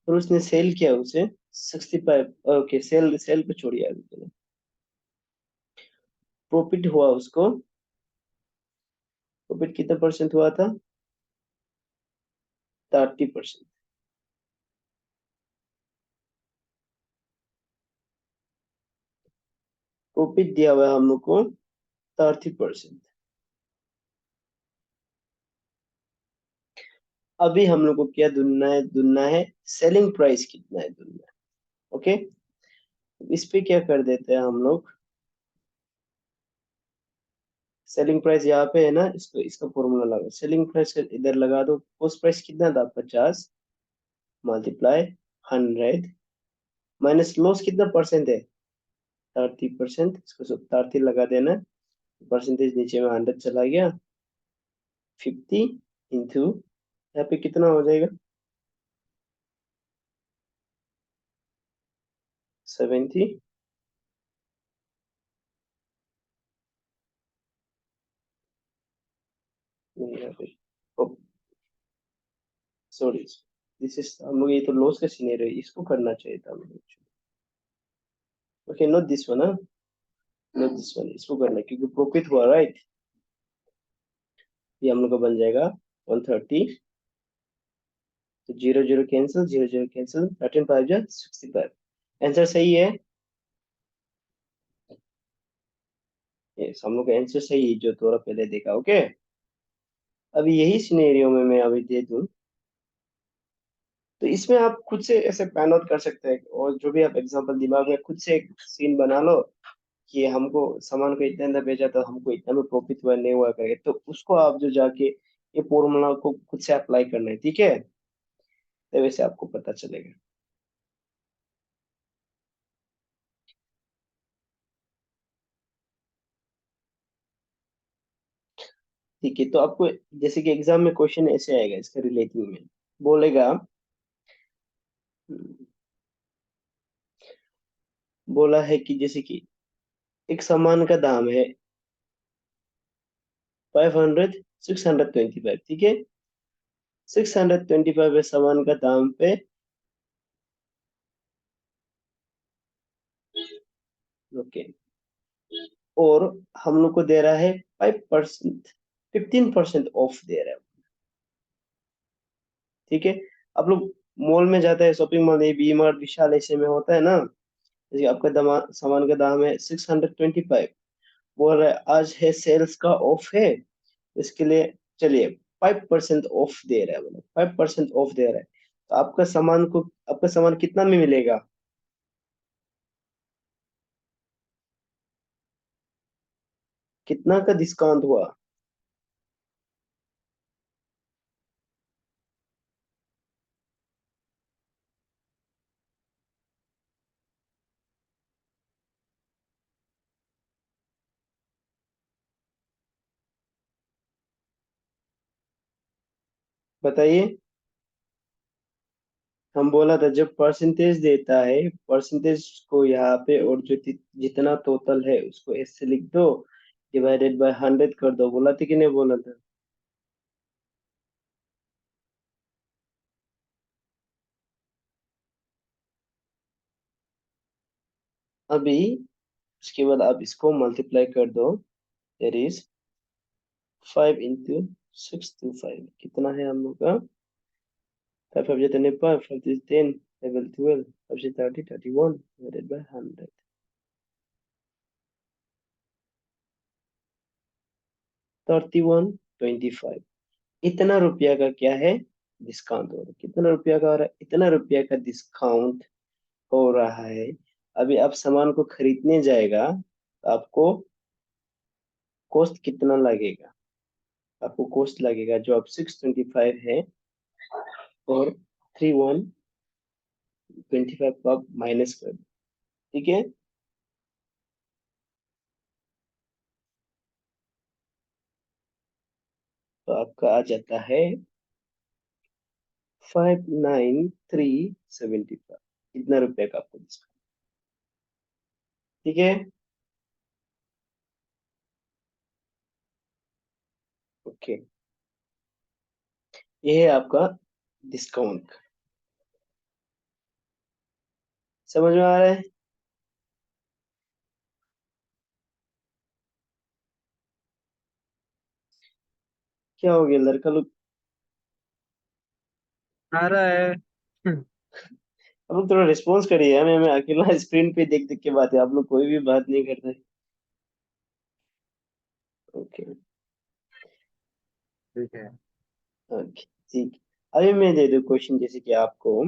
और उसने सेल किया उसे 65। ओके, सेल सेल पे छोड़िए अभी के लिए। प्रॉफिट हुआ उसको, प्रॉफिट कितना परसेंट हुआ था? 30%। प्रॉफिट दिया हुआ है हम लोग को 30%। अभी हम लोग को क्या ढूंढना है सेलिंग प्राइस कितना है ढूंढना है। ओके, इस पे क्या कर देते हैं हम लोग, सेलिंग प्राइस यहाँ पे है ना, इसको इसका फॉर्मूला लगा, सेलिंग प्राइस इधर लगा दो। कॉस्ट प्राइस कितना था? 50 मल्टीप्लाई 100 माइनस लॉस कितना परसेंट है? 30%। इसको सब 30 लगा देना, परसेंटेज नीचे में 100 चला गया, 50 इंटू यहाँ पे कितना हो जाएगा? 70। यहाँ पे सॉरी, दिस इज, हम लोग ये तो लॉस का सिनेरियो, इसको करना चाहिए था हम लोग। Okay, not this one, not this one, इसको करना है, क्योंकि प्रॉफिट हुआ राइट। ये हम लोग का बन जाएगा 130, तो 0 0 कैंसिल, 0 0 कैंसिल, 13 5 जा 65। आंसर सही है, यस हम लोग का आंसर सही है जो थोड़ा पहले देखा। ओके, अभी यही सिनेरियो में मैं अभी दे दूं, तो इसमें आप खुद से ऐसे प्लान आउट कर सकते हैं, और जो भी आप एग्जांपल दिमाग में खुद से एक सीन बना लो कि हमको सामान को इतने अंदर भेजा था, हमको इतना में प्रॉफिट हुआ नहीं हुआ करके, तो उसको आप जो जाके ये फॉर्मूला को खुद से अप्लाई करना है, ठीक है? तो वैसे आपको पता चलेगा। ठीक है, तो आपको जैसे कि एग्जाम में क्वेश्चन ऐसे आएगा इसका रिलेटिंग में, बोलेगा, बोला है कि जैसे कि एक सामान का दाम है 500 625, ठीक है? 625 है सामान का दाम पे, ओके, और हम लोग को दे रहा है 5%, 15% ऑफ दे रहा है, ठीक है? आप लोग मॉल में जाता है, शॉपिंग मॉल में, वी मार्ट विशाल ऐसे में होता है ना, जैसे आपका सामान का दाम है 625, बोल रहा है आज है सेल्स का ऑफ है, इसके लिए चलिए 5% ऑफ दे रहा है, मतलब 5% ऑफ दे रहा है, तो आपका सामान कितना में मिलेगा? कितना का डिस्काउंट हुआ? बताइए। हम बोला था जब परसेंटेज देता है, परसेंटेज को यहाँ पे, और जो जितना टोटल है उसको ऐसे लिख दो, डिवाइडेड बाय 100 कर दो, बोला था कि नहीं बोला था? अभी उसके बाद आप इसको मल्टीप्लाई कर दो, दैट इज 5 इंटू 625, कितना है हम लोग का? 5 5 जा 25, 5 is 10, 5 is 12, 5 is 30, 31 divided by 100। 31.25। इतना रुपया का क्या है, डिस्काउंट हो रहा है। कितना रुपया का हो रहा है, इतना रुपया का डिस्काउंट हो रहा है। अभी आप सामान को खरीदने जाएगा तो आपको कॉस्ट कितना लगेगा, आपको कॉस्ट लगेगा जो अब 625 है और 3125 को आप माइनस कर दो, ठीक है। तो आपका आ जाता है 59375। कितना रुपए का आपको डिस्काउंट, ठीक है। ओके, ये है आपका डिस्काउंट। समझ में आ रहा है? क्या हो गया लड़का लोग, आ रहा है। आप लोग थोड़ा रिस्पॉन्स करिए। मैं अकेला स्क्रीन पे देख देख के बात है, आप लोग कोई भी बात नहीं करते। ओके ठीक है। ओके ठीक। अभी मैं दे दूं क्वेश्चन, जैसे कि आपको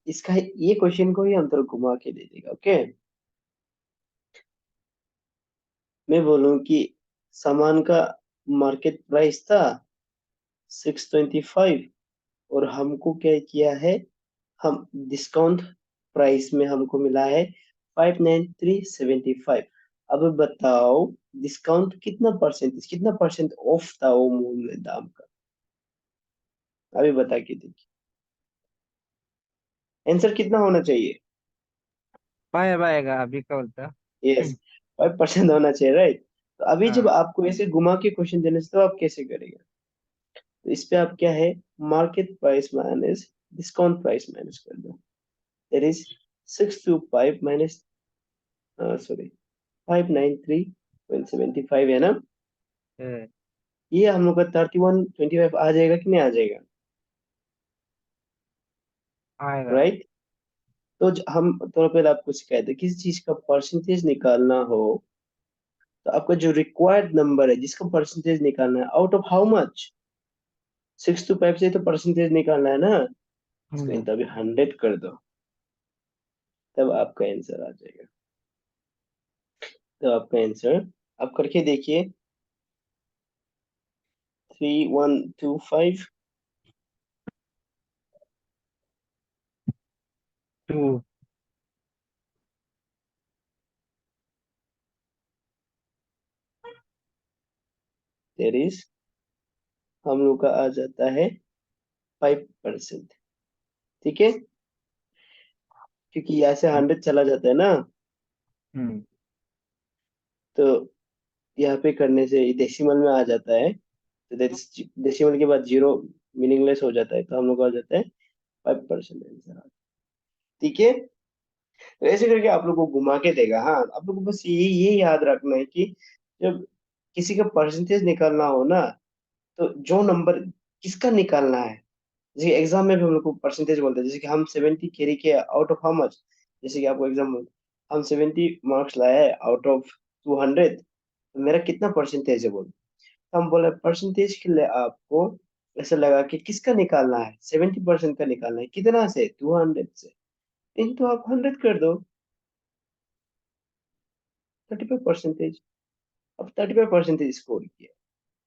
इसका ये क्वेश्चन को ही हम थोड़ा घुमा के दे देगा। ओके, मैं बोलूं कि सामान का मार्केट प्राइस था 625 और हमको क्या किया है, हम डिस्काउंट प्राइस में हमको मिला है 59375। अब बताओ डिस्काउंट कितना परसेंट, कितना परसेंट ऑफ था वो मूल्य दाम का, अभी बता के देखिए। आंसर कितना होना चाहिए? पाया आएगा अभी का बोलता। यस, 5% होना चाहिए, राइट। तो अभी जब हाँ। आपको ऐसे घुमा के क्वेश्चन देने से तो आप कैसे करेंगे, तो इस पे आप क्या है, market price minus discount price minus कर दो। दैट इज 625 माइनस, सॉरी 593.75 है ना। ए, ये हम लोग का 3125 आ जाएगा कि नहीं आ जाएगा, आएगा। राइट। तो हम थोड़ा पहले आपको सिखाए थे, किसी चीज का परसेंटेज निकालना हो तो आपका जो रिक्वायर्ड नंबर है जिसका परसेंटेज निकालना है, आउट ऑफ हाउ मच, 625 से तो परसेंटेज निकालना है ना। इसको तो अभी 100 कर दो, तब आपका आंसर आ जाएगा। तो आपका आंसर आप करके देखिए, 3125 टू। देयर इज, हम लोग का आ जाता है 5%, ठीक है। क्योंकि यहाँ से 100 चला जाता है ना, हम्म। तो यहाँ पे करने से डेसिमल में आ जाता है, तो डेसिमल के बाद जीरो मीनिंगलेस हो जाता है, तो हम लोग को आ जाता है 5% आंसर। ठीक है, तो ऐसे करके आप लोग को घुमा के देगा। हाँ, आप लोग को बस ये याद रखना है कि जब किसी का परसेंटेज निकालना हो ना, तो जो नंबर किसका निकालना है, जैसे एग्जाम में भी हम लोग को परसेंटेज बोलते हैं। जैसे कि हम 70 कैरी किया आउट ऑफ हाउ मच, जैसे कि आपको एग्जाम, हम 70 मार्क्स लाए आउट ऑफ 200, तो मेरा कितना परसेंटेज है बोल। तो हम बोले परसेंटेज के लिए आपको ऐसा लगा कि किसका निकालना है, 70% का निकालना है, कितना से, 200 से, इनटू आप 100 कर दो, 35%। अब 35% स्कोर किया,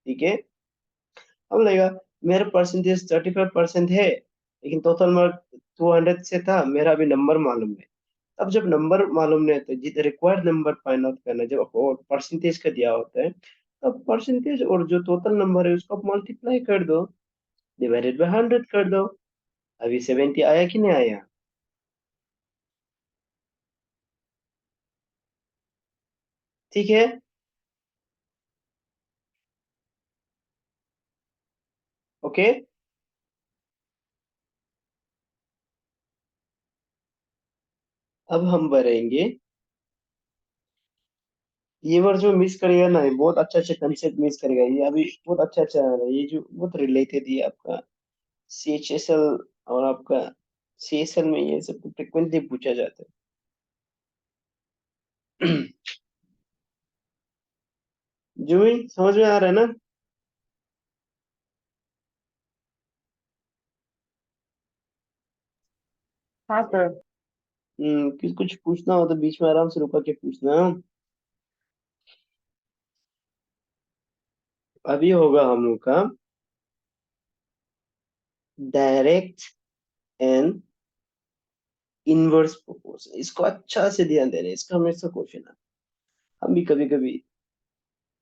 ठीक है। अब लगेगा मेरा परसेंटेज 35% है, लेकिन टोटल मार्क 200 से था, मेरा अभी नंबर मालूम है। अब जब नंबर मालूम नहीं है तो जित रिक्वायर्ड नंबर फाइंड आउट करना है, जब परसेंटेज का दिया होता है, तो परसेंटेज और जो टोटल नंबर है उसको आप मल्टीप्लाई कर दो, डिवाइडेड बाय 100 कर दो। अभी 70 आया कि नहीं आया? ठीक है, ओके। अब हम बढ़ेंगे, ये बार जो मिस करेगा ना, ये बहुत अच्छा अच्छा कंसेप्ट मिस करेगा। ये अभी बहुत अच्छा अच्छा आ रहा है, ये जो बहुत रिलेटेड है आपका CHSL, और आपका CSL में ये सब फ्रिक्वेंटली पूछा जाता है। जूही समझ में आ रहा है ना? हाँ सर। कुछ पूछना हो तो बीच में आराम से रुका के पूछना। अभी होगा हम लोग का डायरेक्ट एंड इनवर्स प्रोपोर्शन। इसको अच्छा से ध्यान देना, इसका हमेशा क्वेश्चन है। हम भी कभी कभी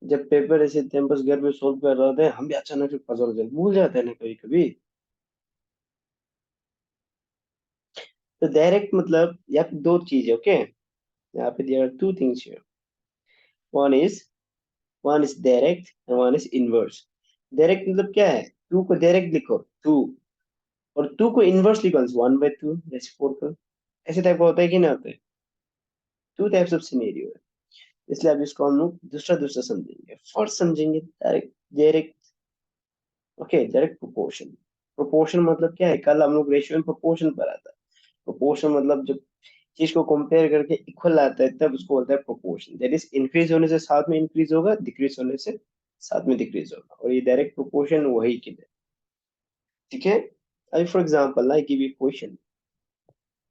जब पेपर ऐसे कैंपस घर में सोल्व कर रहे होते हैं, हम भी अचानक से पजल भूल जाते हैं ना कभी कभी। तो डायरेक्ट मतलब यहाँ पे दो चीज है, ओके। यहाँ पे there are two things here. One is one is direct and one is inverse. Direct मतलब क्या है? टू को डायरेक्ट लिखो टू, और टू को इनवर्स लिखो 1/2 रेसिप्रोकल। ऐसे टाइप का होता है कि नहीं होता है? टू टाइप्स ऑफ सिनेरियो है, इसलिए अब इसको हम लोग दूसरा दूसरा समझेंगे। फर्स्ट समझेंगे direct direct, okay. Direct proportion. Proportion मतलब क्या है? कल हम लोग रेशियो एंड प्रोपोर्शन पर आता है। प्रोपोर्शन मतलब जब चीज को कंपेयर करके इक्वल आता है तब उसको बोलता है प्रोपोर्शन। दैट इज इंक्रीज होने से साथ में इंक्रीज होगा, डिक्रीज होने से साथ में डिक्रीज होगा, और ये डायरेक्ट प्रोपोर्शन वही के लिए, ठीक है। अभी for example I give you question,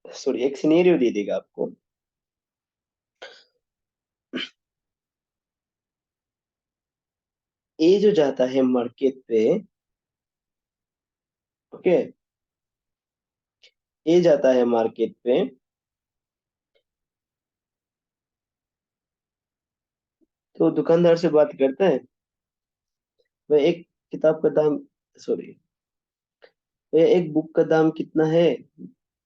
sorry एक सिनेरियो दे देगा आपको। ए जो जाता है मार्केट पे, ओके, ए जाता है मार्केट पे, तो दुकानदार से बात करते हैं, वह एक किताब का दाम, सॉरी, वह एक बुक का दाम कितना है?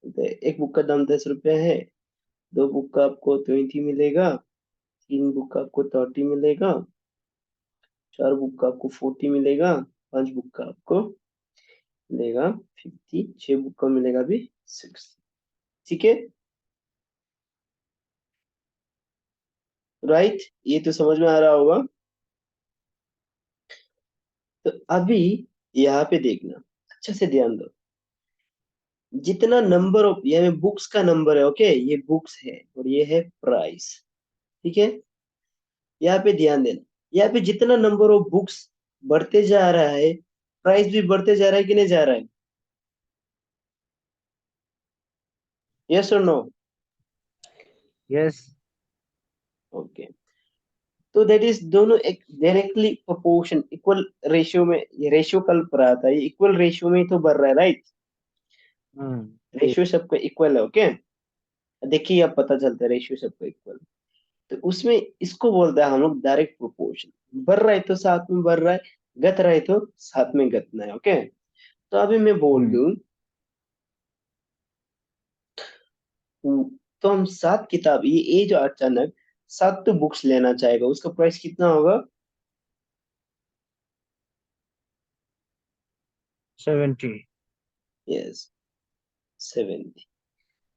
एक बुक का दाम 10 रुपया है। दो बुक का आपको 20 मिलेगा, तीन बुक का आपको 30 मिलेगा, चार बुक का आपको 40 मिलेगा, पांच बुक का आपको मिलेगा 50, छह बुक का मिलेगा भी 60, ठीक है। राइट, ये तो समझ में आ रहा होगा। तो अभी यहाँ पे देखना, अच्छा से ध्यान दो। जितना नंबर ऑफ, ये बुक्स का नंबर है, ओके, ये बुक्स है और ये है प्राइस, ठीक है। यहाँ पे ध्यान देना, यहाँ पे जितना नंबर ऑफ बुक्स बढ़ते जा रहा है, प्राइस भी बढ़ते जा रहा है कि नहीं जा रहा है? यस और नो? यस। ओके, तो दैट इज दोनों एक डायरेक्टली प्रोपोर्शन, इक्वल रेशियो में। ये रेशियो कल पर आता है, इक्वल रेशियो में ही तो बढ़ रहा है, राइट। रेशियो सबका इक्वल है, ओके। देखिए अब पता चलता है रेशियो सबका इक्वल, तो उसमें इसको बोलते हैं हम लोग डायरेक्ट प्रोपोर्शन। बढ़ रहा है तो साथ में बढ़ रहा है, घट रहा है तो साथ में घटना है, ओके। तो अभी मैं बोल दूं, तो हम 7 किताब, ये जो अचानक 7 तो बुक्स लेना चाहेगा, उसका प्राइस कितना होगा? 70। यस, 70।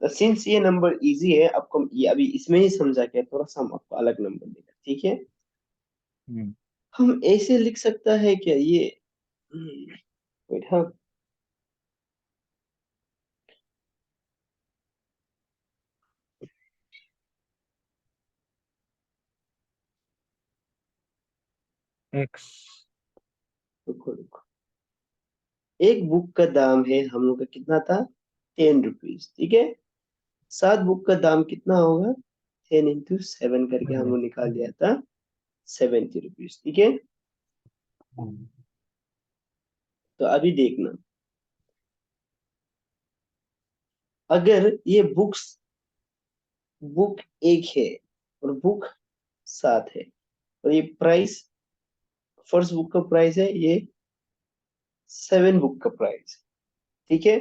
सिंस ये नंबर इजी है, आपको ये अभी इसमें ही समझा के थोड़ा सा हम आपको अलग नंबर देगा, ठीक है। हम ऐसे लिख सकता है क्या ये? wait, हाँ, एक्स। रुको रुको। एक बुक का दाम है हम लोग का कितना था? 10 रुपीज, ठीक है। 7 बुक का दाम कितना होगा? 10 into 7 करके हम लोग निकाल दिया था 70 रुपीज, ठीक है। तो अभी देखना, अगर ये बुक एक है और बुक 7 है, और ये प्राइस, फर्स्ट बुक का प्राइस है ये 7 बुक का प्राइस, ठीक है।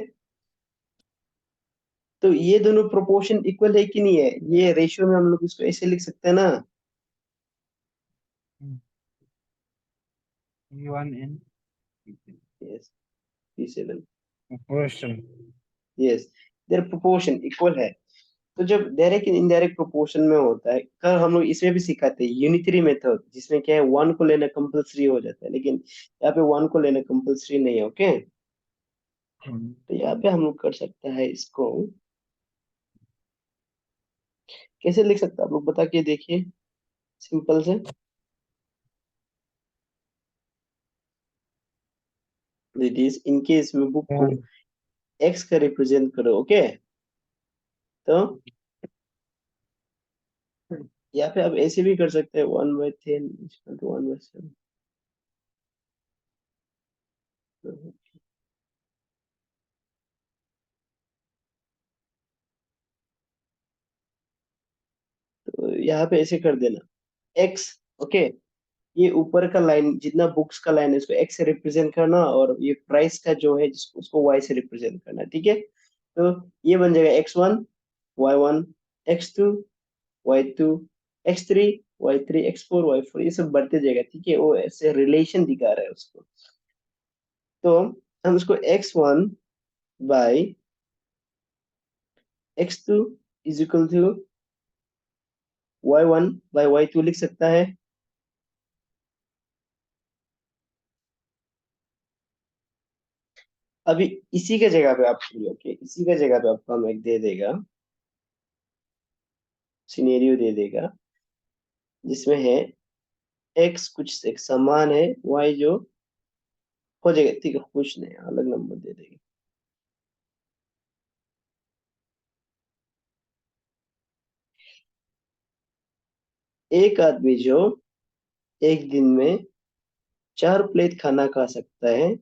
तो ये दोनों प्रोपोर्शन इक्वल है कि नहीं है? ये रेशियो में हम लोग इसको ऐसे लिख सकते हैं ना? One in yes, P7, proportion. Yes, there proportion equal है। तो जब डायरेक्ट इनडायरेक्ट प्रोपोर्शन में होता है, कल हम लोग इसमें भी सिखाते हैं यूनिटरी मेथड, जिसमें क्या है 1 को लेना कंपलसरी हो जाता है, लेकिन यहाँ पे 1 को लेना कंपलसरी नहीं है, ओके। तो यहाँ पे हम लोग कर सकते हैं इसको कैसे लिख सकते हैं आप लोग बता के देखिए सिंपल से। इट इज इनके इसमें बुक को वन एक्स का रिप्रेजेंट करो। ओके, तो यहाँ पे आप ऐसे भी कर सकते हैं 1/10 इक्वल टू 1/7। तो यहाँ पे ऐसे कर देना एक्स। ओके, ये ऊपर का लाइन जितना बुक्स का लाइन है उसको एक्स से रिप्रेजेंट करना, और ये प्राइस का जो है जिसको उसको वाई से रिप्रेजेंट करना। ठीक है, तो ये बन जाएगा x1 y1 x2 y2 x3 y3 x4 y4, ये सब बढ़ते जाएगा। ठीक है, वो ऐसे रिलेशन दिखा रहा है उसको। तो हम उसको x1 by x2 is equal to y1 by y2 लिख सकता है। अभी इसी के जगह पे आप ओके, इसी का जगह पे आपको हम एक दे देगा, सिनेरियो दे देगा जिसमें है x कुछ एक समान है y जो हो जाएगा। ठीक है, कुछ नहीं, अलग नंबर दे देंगे। एक आदमी जो एक दिन में 4 प्लेट खाना खा सकता है,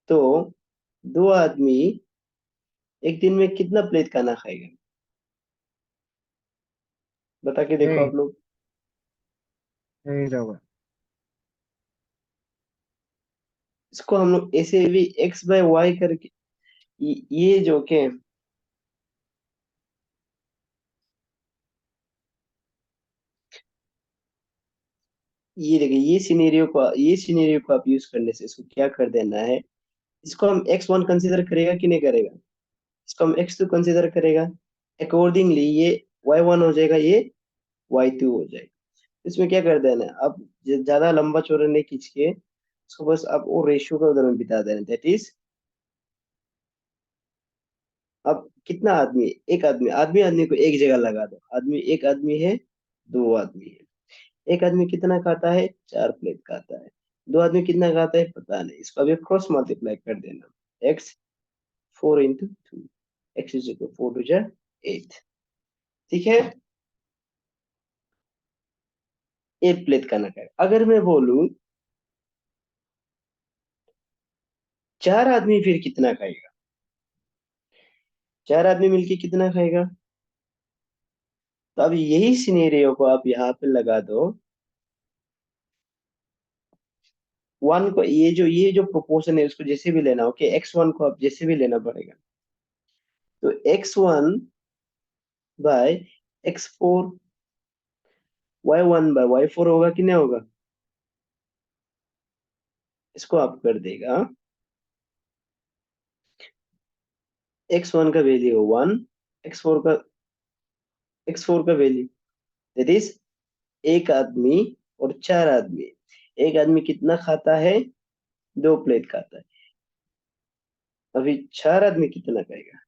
तो दो आदमी एक दिन में कितना प्लेट खाना खाएगा? बता के देखो आप एट लोग। एट होगा। इसको हम लोग ऐसे भी x बाय वाई करके ये जो के ये देखिए, ये सिनेरियो को आप यूज करने से इसको क्या कर देना है, इसको हम x1 कंसीडर करेगा कि नहीं करेगा? इसको हम x2 कंसीडर करेगा। अकॉर्डिंगली ये y1 हो जाएगा, ये y2 हो जाएगा। इसमें क्या कर देना है, अब ज्यादा लंबा चौड़ा नहीं खींच के इसको बस आप वो रेशियो का उधर में बिता देना। दैट इज, अब कितना आदमी, एक आदमी आदमी आदमी को एक जगह लगा दो। आदमी, एक आदमी है, दो आदमी है। एक आदमी कितना खाता है? 4 प्लेट खाता है। दो आदमी कितना खाता है पता नहीं, इसको अभी क्रॉस मल्टीप्लाई कर देना। x 4 into 2, x is equal 4 to जा 8। ठीक है, 8 प्लेट खाना खाएगा। अगर मैं बोलूं 4 आदमी फिर कितना खाएगा? 4 आदमी मिलके कितना खाएगा? तो अब यही सिनेरियो को आप यहाँ पे लगा दो। 1 को ये जो प्रोपोर्शन है उसको जैसे भी लेना। ओके, x1 को आप जैसे भी लेना पड़ेगा। तो x1 bye x4 y1 bye y4 होगा कि नहीं होगा? इसको आप कर देगा x1 का वैल्यू 1, x4 का x4 का वैल्यू, दैट इज एक आदमी और 4 आदमी। एक आदमी कितना खाता है? 2 प्लेट खाता है। अभी 4 आदमी कितना खाएगा?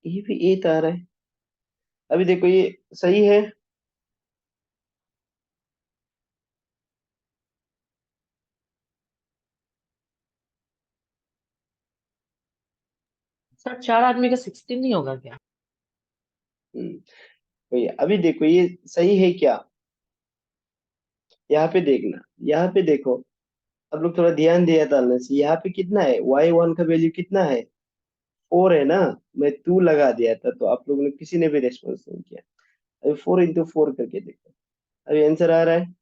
ये भी 8 आ रहा है। अभी देखो ये सही है। सर 4 आदमी का 16 नहीं होगा क्या? तो अभी देखो ये सही है क्या? यहाँ पे देखना, यहाँ पे देखो, अब लोग थोड़ा ध्यान दिया डालने से। यहाँ पे कितना है? y1 का वैल्यू कितना है? 4 है ना। मैं 2 लगा दिया था तो आप लोगों ने किसी ने भी रेस्पॉन्स नहीं किया। अभी 4 इंटू 4 करके देखो, अभी आंसर आ रहा है।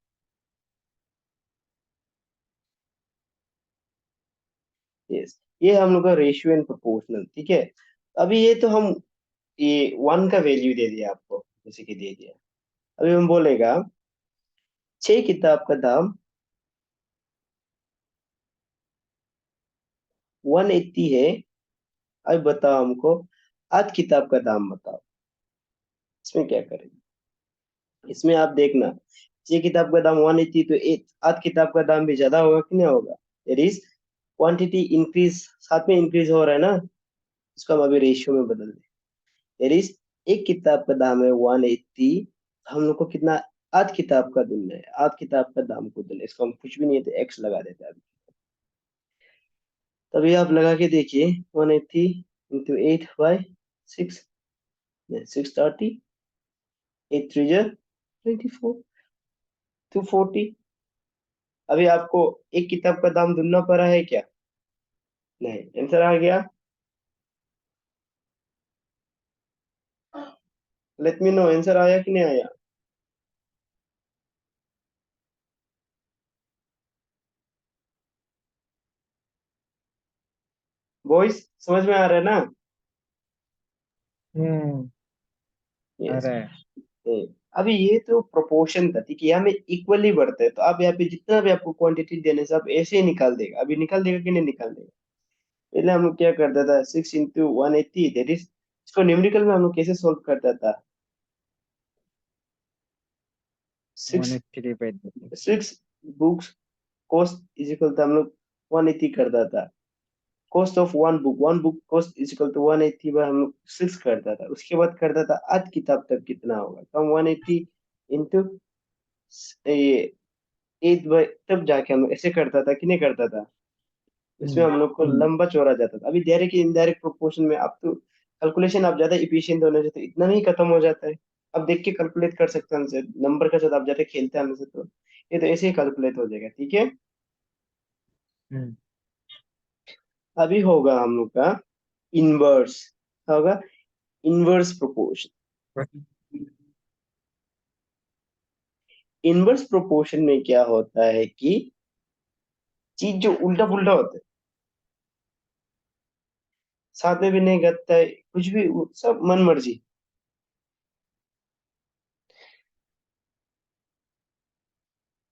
यस, ये हम लोग का रेशियो एंड प्रोपोर्शनल। ठीक है, अभी ये तो हम ये 1 का वैल्यू दे दिया आपको, जैसे कि दे दिया। अभी हम बोलेगा 6 किताब का दाम 180 है। अब बताओ हमको आध किताब का दाम बताओ। इसमें क्या करेंगे? इसमें आप देखना, 6 किताब का दाम 180, तो एक आध किताब का दाम भी ज्यादा होगा कि नहीं होगा? इट इज क्वांटिटी इंक्रीज, साथ में इंक्रीज हो रहा है ना। इसको हम अभी रेशियो में बदल दें। देयर इज एक किताब का दाम है 180, हम लोग को कितना आध किताब का देना है, आध किताब का दाम को देना है। इसको हम कुछ भी नहीं है तो एक्स लगा देते हैं अभी। तभी आप लगा के देखिए 180 इंटू 8 बाई 6, 630, 8 3 24, 240। अभी आपको एक किताब का दाम ढूंढना पड़ा है क्या? नहीं, आंसर आ गया। लेट मी नो आंसर आया कि नहीं आया। बॉयज समझ में आ रहा है ना? आ यस। रहा है। अभी ये तो प्रोपोर्शन था, ठीक है, यहाँ में इक्वली बढ़ता है, तो आप यहाँ पे जितना भी आपको क्वांटिटी देने से आप ऐसे ही निकाल देगा। अभी निकाल देगा कि नहीं निकाल देगा? पहले हम लोग क्या करता था, 6 इंटू 180, दैट इज, इसको न्यूमेरिकल में हम लोग कैसे सोल्व करता था? 6 180 divide by 6 books cost is equal to हम लोग 180 करता था। Cost of one book cost is equal to 180 by हम लोग 6 करता था। उसके बाद करता था आध किताब तक कितना होगा, तो हम 180 इंटू ये 8 बाय, तब जाके हम लोग ऐसे करता था कि नहीं करता था? इसमें हम लोग को लंबा चौड़ा जाता था। अभी डायरेक्ट इनडायरेक्ट प्रोपोर्शन में आप तो कैलकुलेशन आप ज्यादा इफिशिएंट होने से तो इतना नहीं खत्म हो जाता है। अब देख के कैलकुलेट कर सकते हैं हमसे, नंबर के साथ आप जाते खेलते हैं हमसे, तो ये तो ऐसे ही कैलकुलेट हो जाएगा, ठीक है। अभी होगा हम लोग का इनवर्स, होगा इनवर्स प्रोपोर्शन। इनवर्स प्रोपोर्शन में क्या होता है कि चीज जो उल्टा पुल्टा होता है, साथ में भी नहीं घटता है कुछ भी, सब मन मर्जी।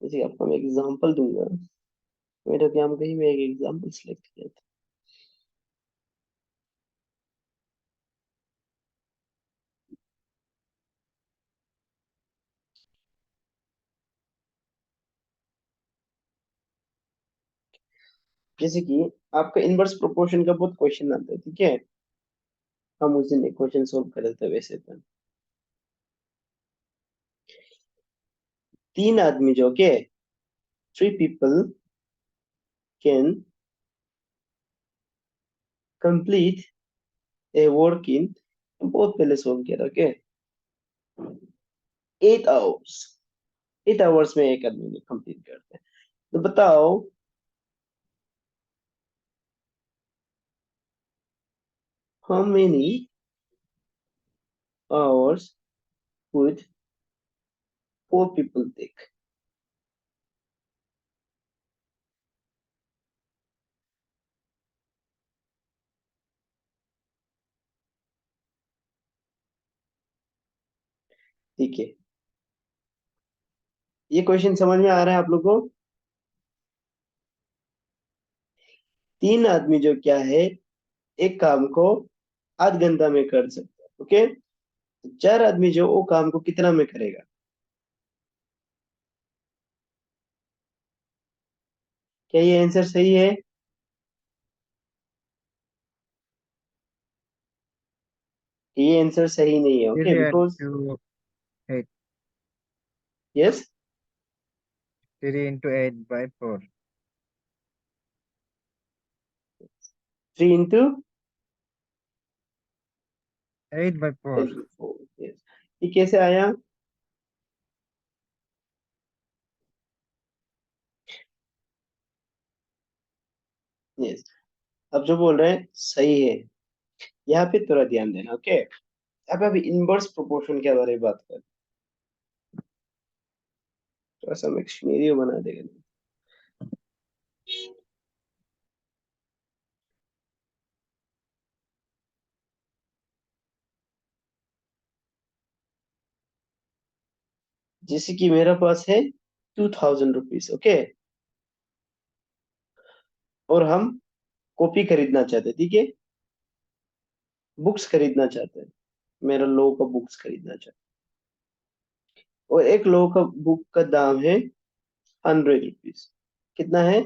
जैसे आपको मैं एग्जांपल दूंगा, मेरे क्या हम कहीं में एक एग्जांपल सिलेक्ट किया था। जैसे कि आपका इनवर्स प्रोपोर्शन का बहुत क्वेश्चन आता है, ठीक है, हम उस दिन एक क्वेश्चन सोल्व कर रहे थे वैसे तो। तीन आदमी जो के 3 people can complete A work in, बहुत पहले सोल्व किया था, ओके, 8 hours, 8 hours में एक आदमी ने कंप्लीट करते हैं। तो बताओ how many hours would 4 people take? ठीक है, ये क्वेश्चन समझ में आ रहा है आप लोगों को? तीन आदमी जो क्या है एक काम को आध घंटा में कर सकते हैं, ओके, तो 4 आदमी जो वो काम को कितना में करेगा? क्या ये आंसर सही है? ये आंसर सही नहीं है, okay, 3 because into 8, yes 3 into 8 by 4, 3 into 8 by 4. 4, yes. ये कैसे आया? यस, अब जो बोल रहे हैं सही है, यहाँ पे थोड़ा ध्यान देना, ओके। अब अभी इनवर्स प्रोपोर्शन के बारे में बात कर, थोड़ा सा हम एक सिनेरियो बना देंगे। जैसे कि मेरा पास है 2000 रुपीज, ओके, और हम कॉपी खरीदना चाहते हैं, ठीक है, बुक्स खरीदना चाहते हैं, मेरा लो का बुक्स खरीदना चाहते हैं, और एक लो का बुक का दाम है 100 रुपीज। कितना है?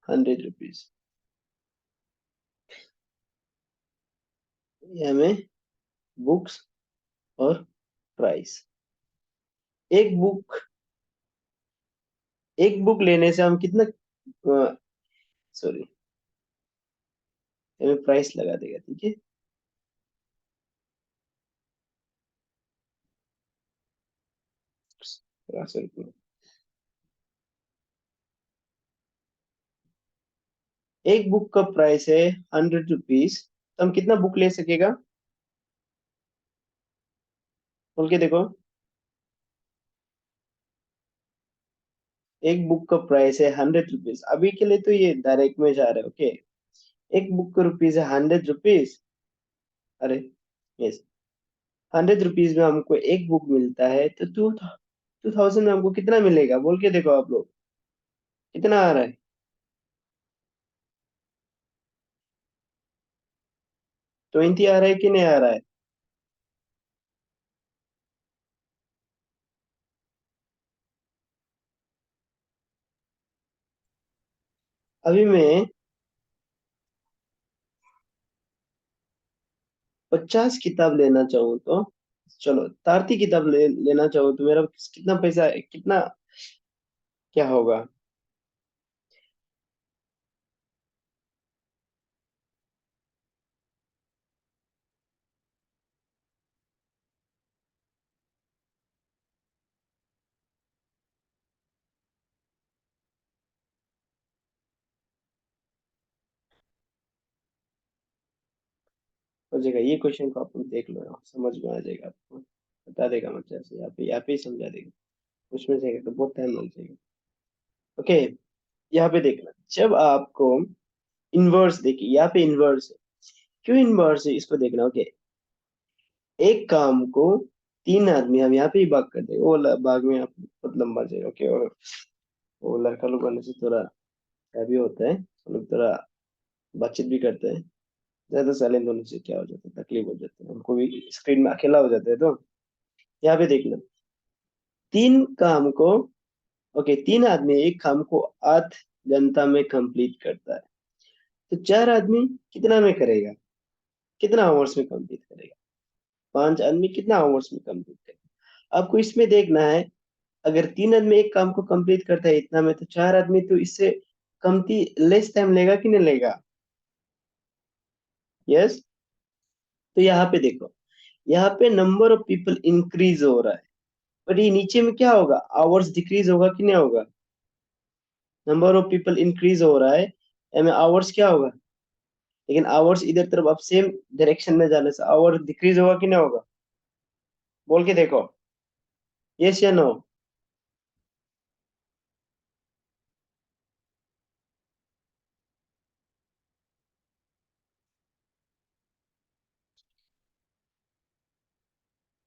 100 रुपीज। ये हमें बुक्स और प्राइस। एक बुक लेने से हम कितना, सॉरी, हमें प्राइस लगा देगा, ठीक है। ₹100। एक बुक का प्राइस है ₹100, तो हम कितना बुक ले सकेगा, बोल के देखो। एक बुक का प्राइस है ₹100, अभी के लिए तो ये डायरेक्ट में जा रहा है, ओके। एक बुक का रुपीज है ₹100। अरे यस, ₹100 में हमको एक बुक मिलता है, तो 2000 में हमको कितना मिलेगा, बोल के देखो आप लोग, कितना आ रहा है। तो 20 आ रहा है कि नहीं आ रहा है। अभी मैं 50 किताब लेना चाहूँ तो, चलो 30 किताब लेना चाहूँ तो मेरा कितना पैसा, कितना क्या होगा। हो जाएगा, ये क्वेश्चन को आप लोग देख लो, समझ में आ जाएगा आपको, बता देगा मतलब से, यहाँ पे ही समझा देगा। उसमें जाएगा तो बहुत टाइम लग जाएगा। ओके, यहाँ पे देखना, जब आपको इनवर्स, देखिए यहाँ पे इनवर्स है, क्यों इनवर्स है इसको देखना। ओके, एक काम को 3 आदमी, हम यहाँ पे ही भाग कर देंगे, वो भाग में आप बहुत लंबा जाएगा, ओके। और वो लड़का लोग बनने से थोड़ा हैवी होता है, हम लोग थोड़ा बातचीत भी करते हैं, ज्यादा साइलेंट होने से क्या हो जाता है, तकलीफ हो जाती है, हमको भी स्क्रीन में अकेला हो जाता है। तो यहाँ पे देखना, 3 काम को, ओके, 3 आदमी एक काम को आध घंटा में कंप्लीट करता है, तो 4 आदमी कितना में करेगा, कितना आवर्स में कंप्लीट करेगा। 5 आदमी कितना आवर्स में कंप्लीट करेगा। आपको इसमें देखना है, अगर 3 आदमी एक काम को कंप्लीट करता है इतना में, तो 4 आदमी तो इससे कमती लेस टाइम लेगा कि नहीं लेगा। यस, तो यहाँ पे देखो, यहाँ पे नंबर ऑफ पीपल इंक्रीज हो रहा है, पर ये नीचे में क्या होगा, आवर्स डिक्रीज होगा कि नहीं होगा। नंबर ऑफ पीपल इंक्रीज हो रहा है, यानी आवर्स क्या होगा, लेकिन आवर्स इधर तरफ अब सेम डायरेक्शन में जाने से आवर्स डिक्रीज होगा कि नहीं होगा, बोल के देखो, यस या नो।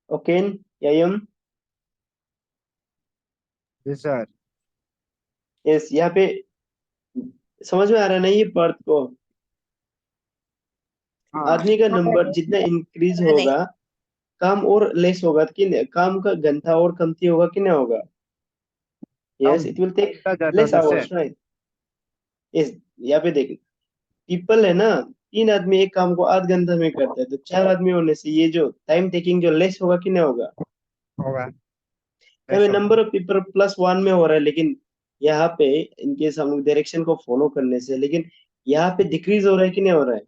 ओके या यम। जी सर। यस, यहाँ पे समझ में आ रहा है ना ये बात को, हाँ। आदमी का नंबर जितना इंक्रीज होगा, काम और लेस होगा कि नहीं, काम का घंटा और कमती होगा कि नहीं होगा। Yes, come it will take होता जाता लेस है उससे। Hours, right. यस, यहाँ पे देख, पीपल है ना, 3 आदमी एक काम को आध घंटा में करते हैं, तो 4 आदमी होने से ये जो टाइम टेकिंग जो लेस होगा कि नहीं होगा। होगा। यहाँ पे लेस होगा। नंबर ऑफ पीपल +1 में हो रहा है, लेकिन यहाँ पे इनकेस हम लोग डायरेक्शन को फॉलो करने से, लेकिन यहाँ पे डिक्रीज हो रहा है कि नहीं हो रहा है,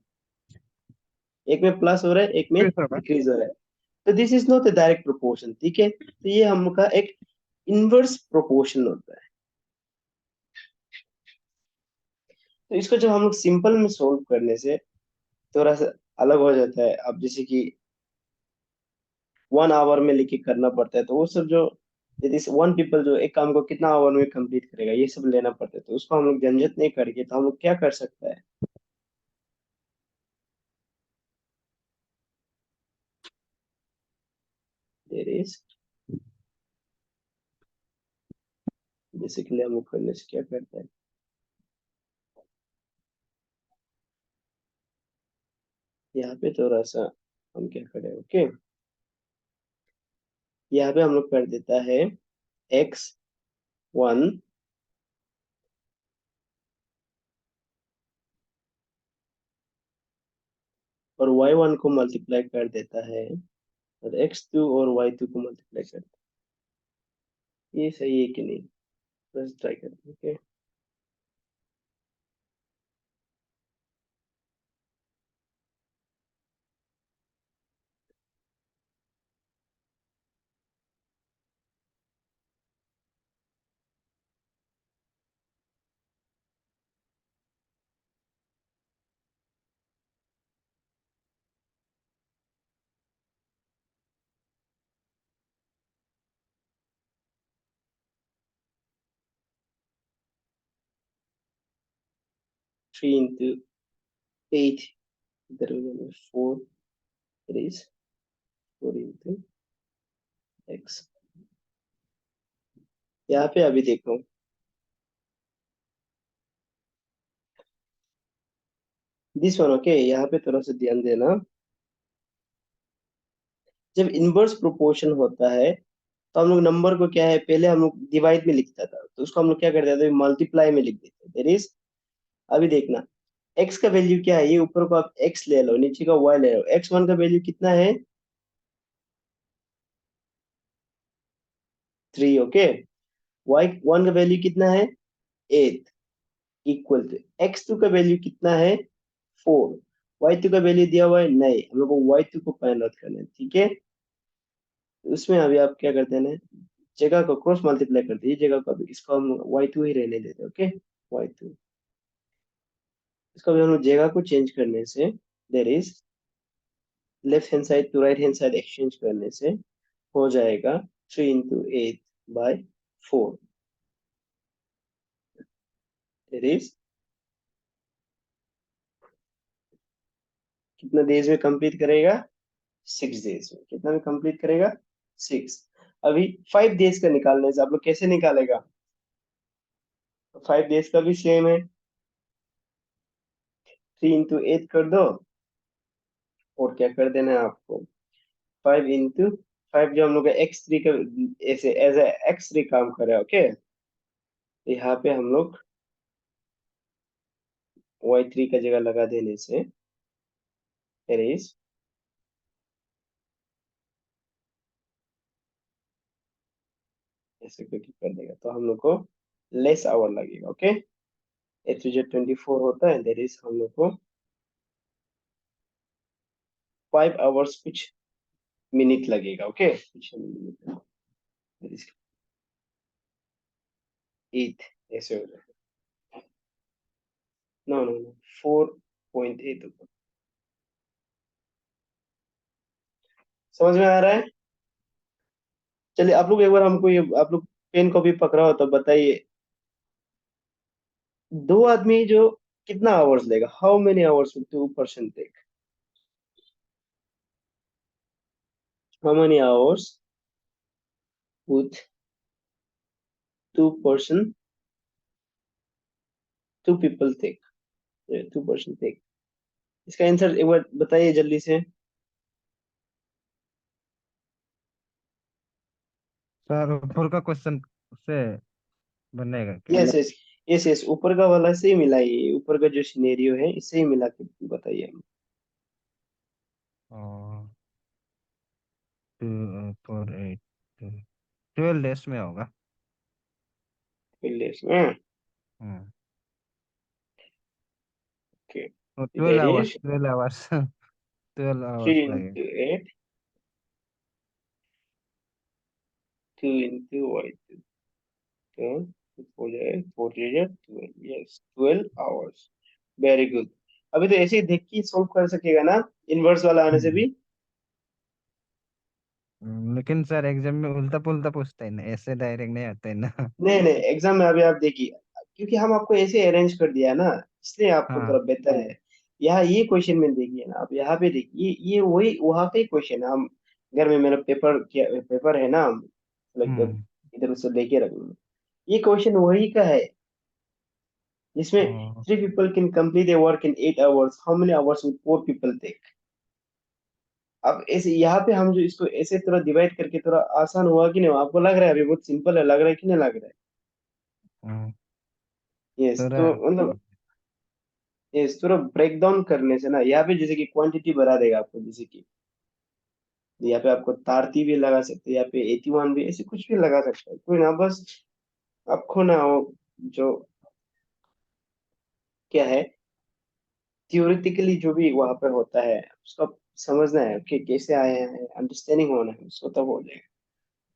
एक में प्लस हो रहा है एक में लेस होगा। डिक्रीज हो रहा है। तो this is not a direct proportion, ठीक है, तो ये हम लोग का एक इनवर्स प्रोपोर्शन होता है। तो इसको जब हम लोग सिंपल में सोल्व करने से थोड़ा सा अलग हो जाता है, अब जैसे कि 1 आवर में लेके करना पड़ता है, तो वो सब जो, यदि 1 पीपल जो एक काम को कितना आवर में कंप्लीट करेगा, ये सब लेना पड़ता है, तो उसको हम लोग झंझट नहीं करके, तो हम लोग क्या कर सकता है, देयर इज, बेसिकली हम लोग करने से क्या करता है, यहाँ पे थोड़ा सा हम क्या करें, ओके, यहाँ पे हम लोग कर देता है x1 = और y1 को मल्टीप्लाई कर देता है और x2 और y2 को मल्टीप्लाई कर देता है। ये सही है कि नहीं, बस ट्राई करते हैं। ओके, 3 into 8, इधर हो जाएगा 4, it is 4 into x। यहाँ पे अभी देखो, दिस वन। ओके, यहाँ पे थोड़ा सा ध्यान देना। जब इनवर्स प्रोपोर्शन होता है तो हम लोग नंबर को क्या है, पहले हम लोग डिवाइड में लिखता था, तो उसको हम लोग क्या करते थे, मल्टीप्लाई में लिख देते। दैट इज, अभी देखना, x का वैल्यू क्या है, ये ऊपर को आप x ले लो, नीचे का y ले लो। x1 का वैल्यू कितना है, 3। ओके, y1 का वैल्यू कितना है, 8, इक्वल टू x2 का वैल्यू कितना है, 4। y2 का वैल्यू दिया हुआ है, नहीं, हम लोग को y2 को फाइंड आउट करना है। ठीक है, उसमें अभी आप क्या करते हैं ना, जगह को क्रॉस मल्टीप्लाई करते हैं, ये जगह को अभी इसको हम y2 ही रहने देते हैं। ओके, y2, इसको भी हम लोग जगह को चेंज करने से, there is left hand side to right hand side exchange करने से हो जाएगा 3 into 8 by 4। देर इज कितना डेज में कंप्लीट करेगा, 6 डेज में। कितना में कंप्लीट करेगा, 6। अभी 5 डेज का निकालने से आप लोग कैसे निकालेगा, 5 डेज का भी सेम है, 3 into 8 कर दो और क्या कर देना है आपको, 5 into 5, जो हम लोग x3 का ऐसे एज ए x3 काम कर रहा है। ओके, यहाँ पे हम लोग y3 का जगह लगा देने से it is ऐसे करके कर देगा, तो हम लोग को लेस आवर लगेगा। ओके, 8 24 होता है, दैट इज हम लोग को 5 आवर्स कुछ मिनट लगेगा। ओके, कुछ मिनट, दैट इज 8, ऐसे हो जाएगा। नो नो नो, 4.8 होगा। समझ में आ रहा है? चलिए आप लोग एक बार हमको ये, आप लोग पेन कॉपी पकड़ा हो तो बताइए, दो आदमी जो कितना आवर्स लेगा, how many hours will 2 person take, how many hours would 2 people take, 2 person take। इसका आंसर एक बार बताइए जल्दी से। सर ऊपर का क्वेश्चन से बनेगा क्या? यस यस, यस यस, ऊपर का वाला से ही मिला, ये ऊपर का जो सिनेरियो है इससे ही मिला के बताइए हम। 2 4 8 12 डेज में होगा। विलेज में। हम्म ओके, तो that 12 hours is 12 hours 12 3 hours लगेगा। into 8, 2 into y2, तो हो जाए 4 यस 12 आवर्स। Very good. अभी तो ऐसे ही देख के सॉल्व कर सकेगा ना, इनवर्स वाला आने से भी। लेकिन सर एग्जाम में उल्टा पुल्टा पूछते हैं ना, ऐसे डायरेक्ट नहीं आते हैं ना। नहीं नहीं, एग्जाम में अभी आप देखिए, क्योंकि हम आपको ऐसे अरेंज कर दिया है ना, इसलिए आपको हाँ। थोड़ा बेहतर है। यहाँ ये क्वेश्चन में देखिए ना, आप यहाँ पे देखिए, ये वही वहाँ पे क्वेश्चन है। हम घर में मेरा पेपर है ना, हम्म इधर उसे लेके रख लूँ, ये क्वेश्चन वही का है, जिसमें ओ, 3 people can complete a work in 8 hours, how many hours would 4 people take। अब ऐसे यहाँ पे हम जो इसको ऐसे थोड़ा डिवाइड करके थोड़ा आसान हुआ कि नहीं, आपको लग रहा है अभी बहुत सिंपल है, लग रहा है कि नहीं लग रहा है? हम्म, यस, थोड़ा तो मतलब ये थोड़ा ब्रेक डाउन करने से ना यहाँ पे जैसे कि क्वांटिटी बढ़ा देगा आपको, जैसे कि यहाँ पे आपको 33 भी लगा सकते हैं, यहाँ पे 81 भी, ऐसे कुछ भी लगा सकते हैं कोई ना, बस आपको ना वो जो क्या है थियोरिटिकली जो भी वहां पर होता है उसका समझना है कि कैसे आए हैं, अंडरस्टैंडिंग होना है उसको, तब हो जाएगा।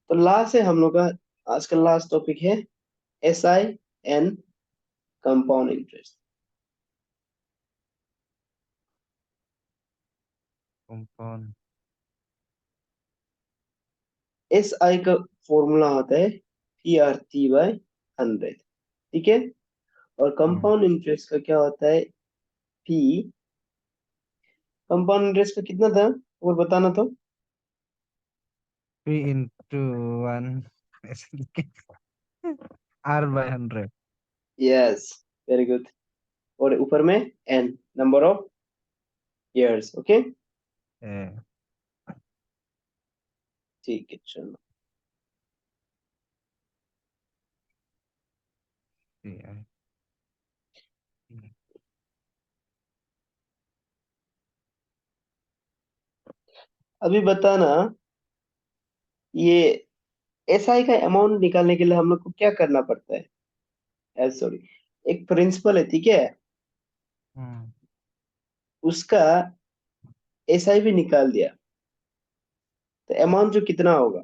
तो लास्ट है हम लोग का आज का लास्ट टॉपिक है SI and compound interest. Compound SI का फॉर्मूला होता है PRT/100, ठीक है। और कंपाउंड इंटरेस्ट का क्या होता है P, कंपाउंड इंटरेस्ट का कितना था और बताना तो। 3 into 1 R/100। Yes, very good. और ऊपर में N, number of years, okay ठीक है चलो। अभी बताना, ये SI का अमाउंट निकालने के लिए हम लोग को क्या करना पड़ता है, सॉरी, एक प्रिंसिपल है, ठीक है, उसका SI भी निकाल दिया तो अमाउंट जो कितना होगा,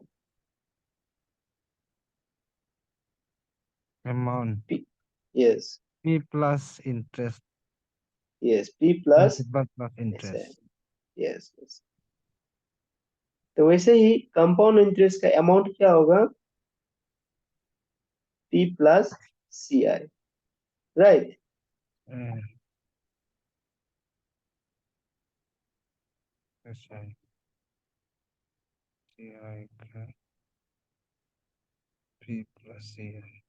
amount yes P plus interest, yes, P plus principal plus SI, interest। Yes yes. तो वैसे ही कंपाउंड इंटरेस्ट का अमाउंट क्या होगा, P plus CI, right. SI CI का P plus CI।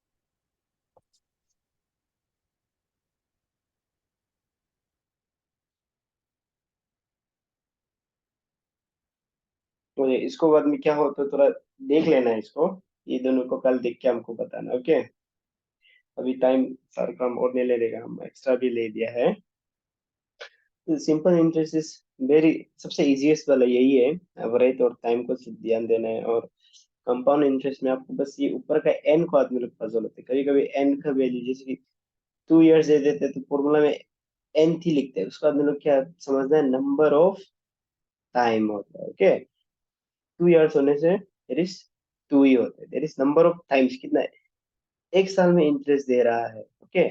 तो इसको बाद में क्या हो तो थोड़ा देख लेना है इसको, ये दोनों को कल देख के हमको बताना, ओके। अभी टाइम सर कम और नहीं ले लेगा, हम एक्स्ट्रा भी ले दिया है। सिंपल इंटरेस्ट इज वेरी, सबसे इजीएस्ट वाला यही है, एवरेज और टाइम को सिर्फ ध्यान देना है। और कंपाउंड इंटरेस्ट में आपको बस ये ऊपर का एन को आदमी लोग पजल होते हैं, कभी कभी एन का वैल्यू जैसे कि 2 इयर्स दे देते हैं तो फॉर्मूला में एन थी लिखते हैं, उसको आदमी लोग क्या समझना है, नंबर ऑफ टाइम होता है, ओके। 2 इयर्स होने से देर इज 2 ही होता है, there is number of times, कितना है, एक साल में इंटरेस्ट दे रहा है, ओके।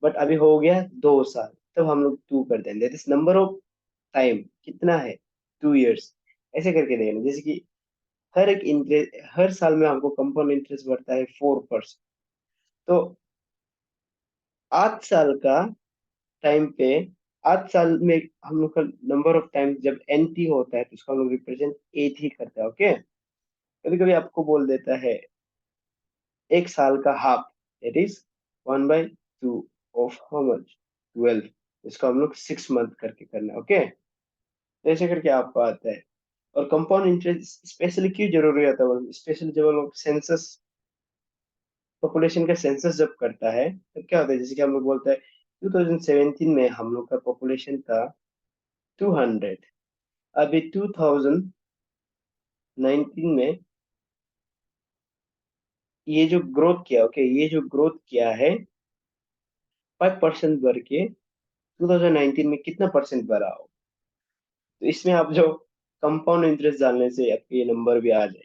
बट अभी हो गया 2 साल, तब हम लोग 2 कर देंगे, that is number of time कितना है, 2 इयर्स। ऐसे करके देखना, जैसे कि हर एक इंटरेस्ट, हर साल में हमको कंपाउंड इंटरेस्ट बढ़ता है 4%। तो 8 साल का टाइम पे, 8 साल में हम लोग का नंबर ऑफ टाइम जब NT होता है तो उसका हम लोग रिप्रेजेंट 8 ही करता है, ओके। कभी कभी आपको बोल देता है एक साल का half, it is 1/2 of how much, 12। इसको हम लोग 6 मंथ करके करना है, ओके। तो ऐसे करके आपको आता है। और कंपाउंड इंटरेस्ट स्पेशली क्यों जरूरी होता है, स्पेशली जब हम लोग सेंसस, पॉपुलेशन का सेंसस जब करता है तो क्या होता है, जैसे कि हम लोग बोलते हैं 2017 में हम लोग का पॉपुलेशन था 200, अभी 2019 में ये जो ग्रोथ किया, ओके, ये जो ग्रोथ किया है 5% बढ़ के 2019 में कितना परसेंट बढ़ा हो, तो इसमें आप जो कंपाउंड इंटरेस्ट डालने से आपके ये नंबर भी आ जाए,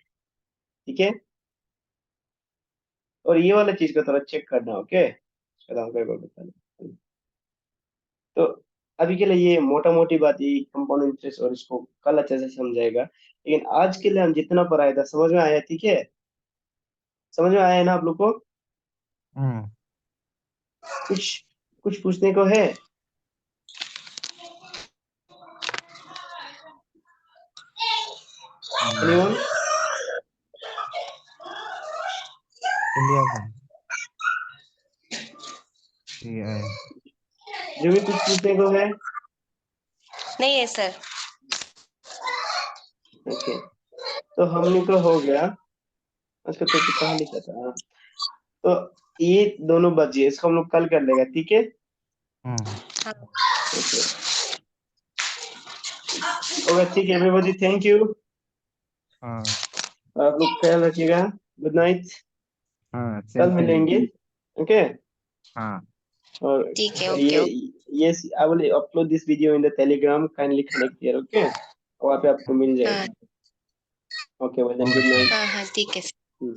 ठीक है। और ये वाला चीज का थोड़ा चेक करना, ओके, बताना। तो अभी के लिए ये मोटा मोटी बात, ये कंपाउंड इंटरेस्ट और इसको कल अच्छे से समझाएगा, लेकिन आज के लिए हम जितना पढ़ाया था समझ में आया, ठीक है, समझ में आया ना आप लोग को, कुछ कुछ पूछने को है। Anyone? क्लियर है CI। जो भी कुछ पूछने को है, नहीं है सर। ओके। तो हम लोग का हो गया आज का टॉपिक, कहाँ लिखा था, हाँ। तो ये दोनों बचिए, इसको हम लोग कल कर लेगा, ठीक है। हाँ ओके ओके ठीक है एवरीबॉडी, थैंक यू। हाँ आप लोग ख्याल रखिएगा। Good night. हाँ कल same to you. मिलेंगे। ओके हाँ ठीक और है, ये okay yes I will upload this video in the Telegram, kindly connect here, okay? वहाँ पे आपको मिल हाँ जाएगा। Okay well then good night. हाँ हाँ ठीक है। हम्म।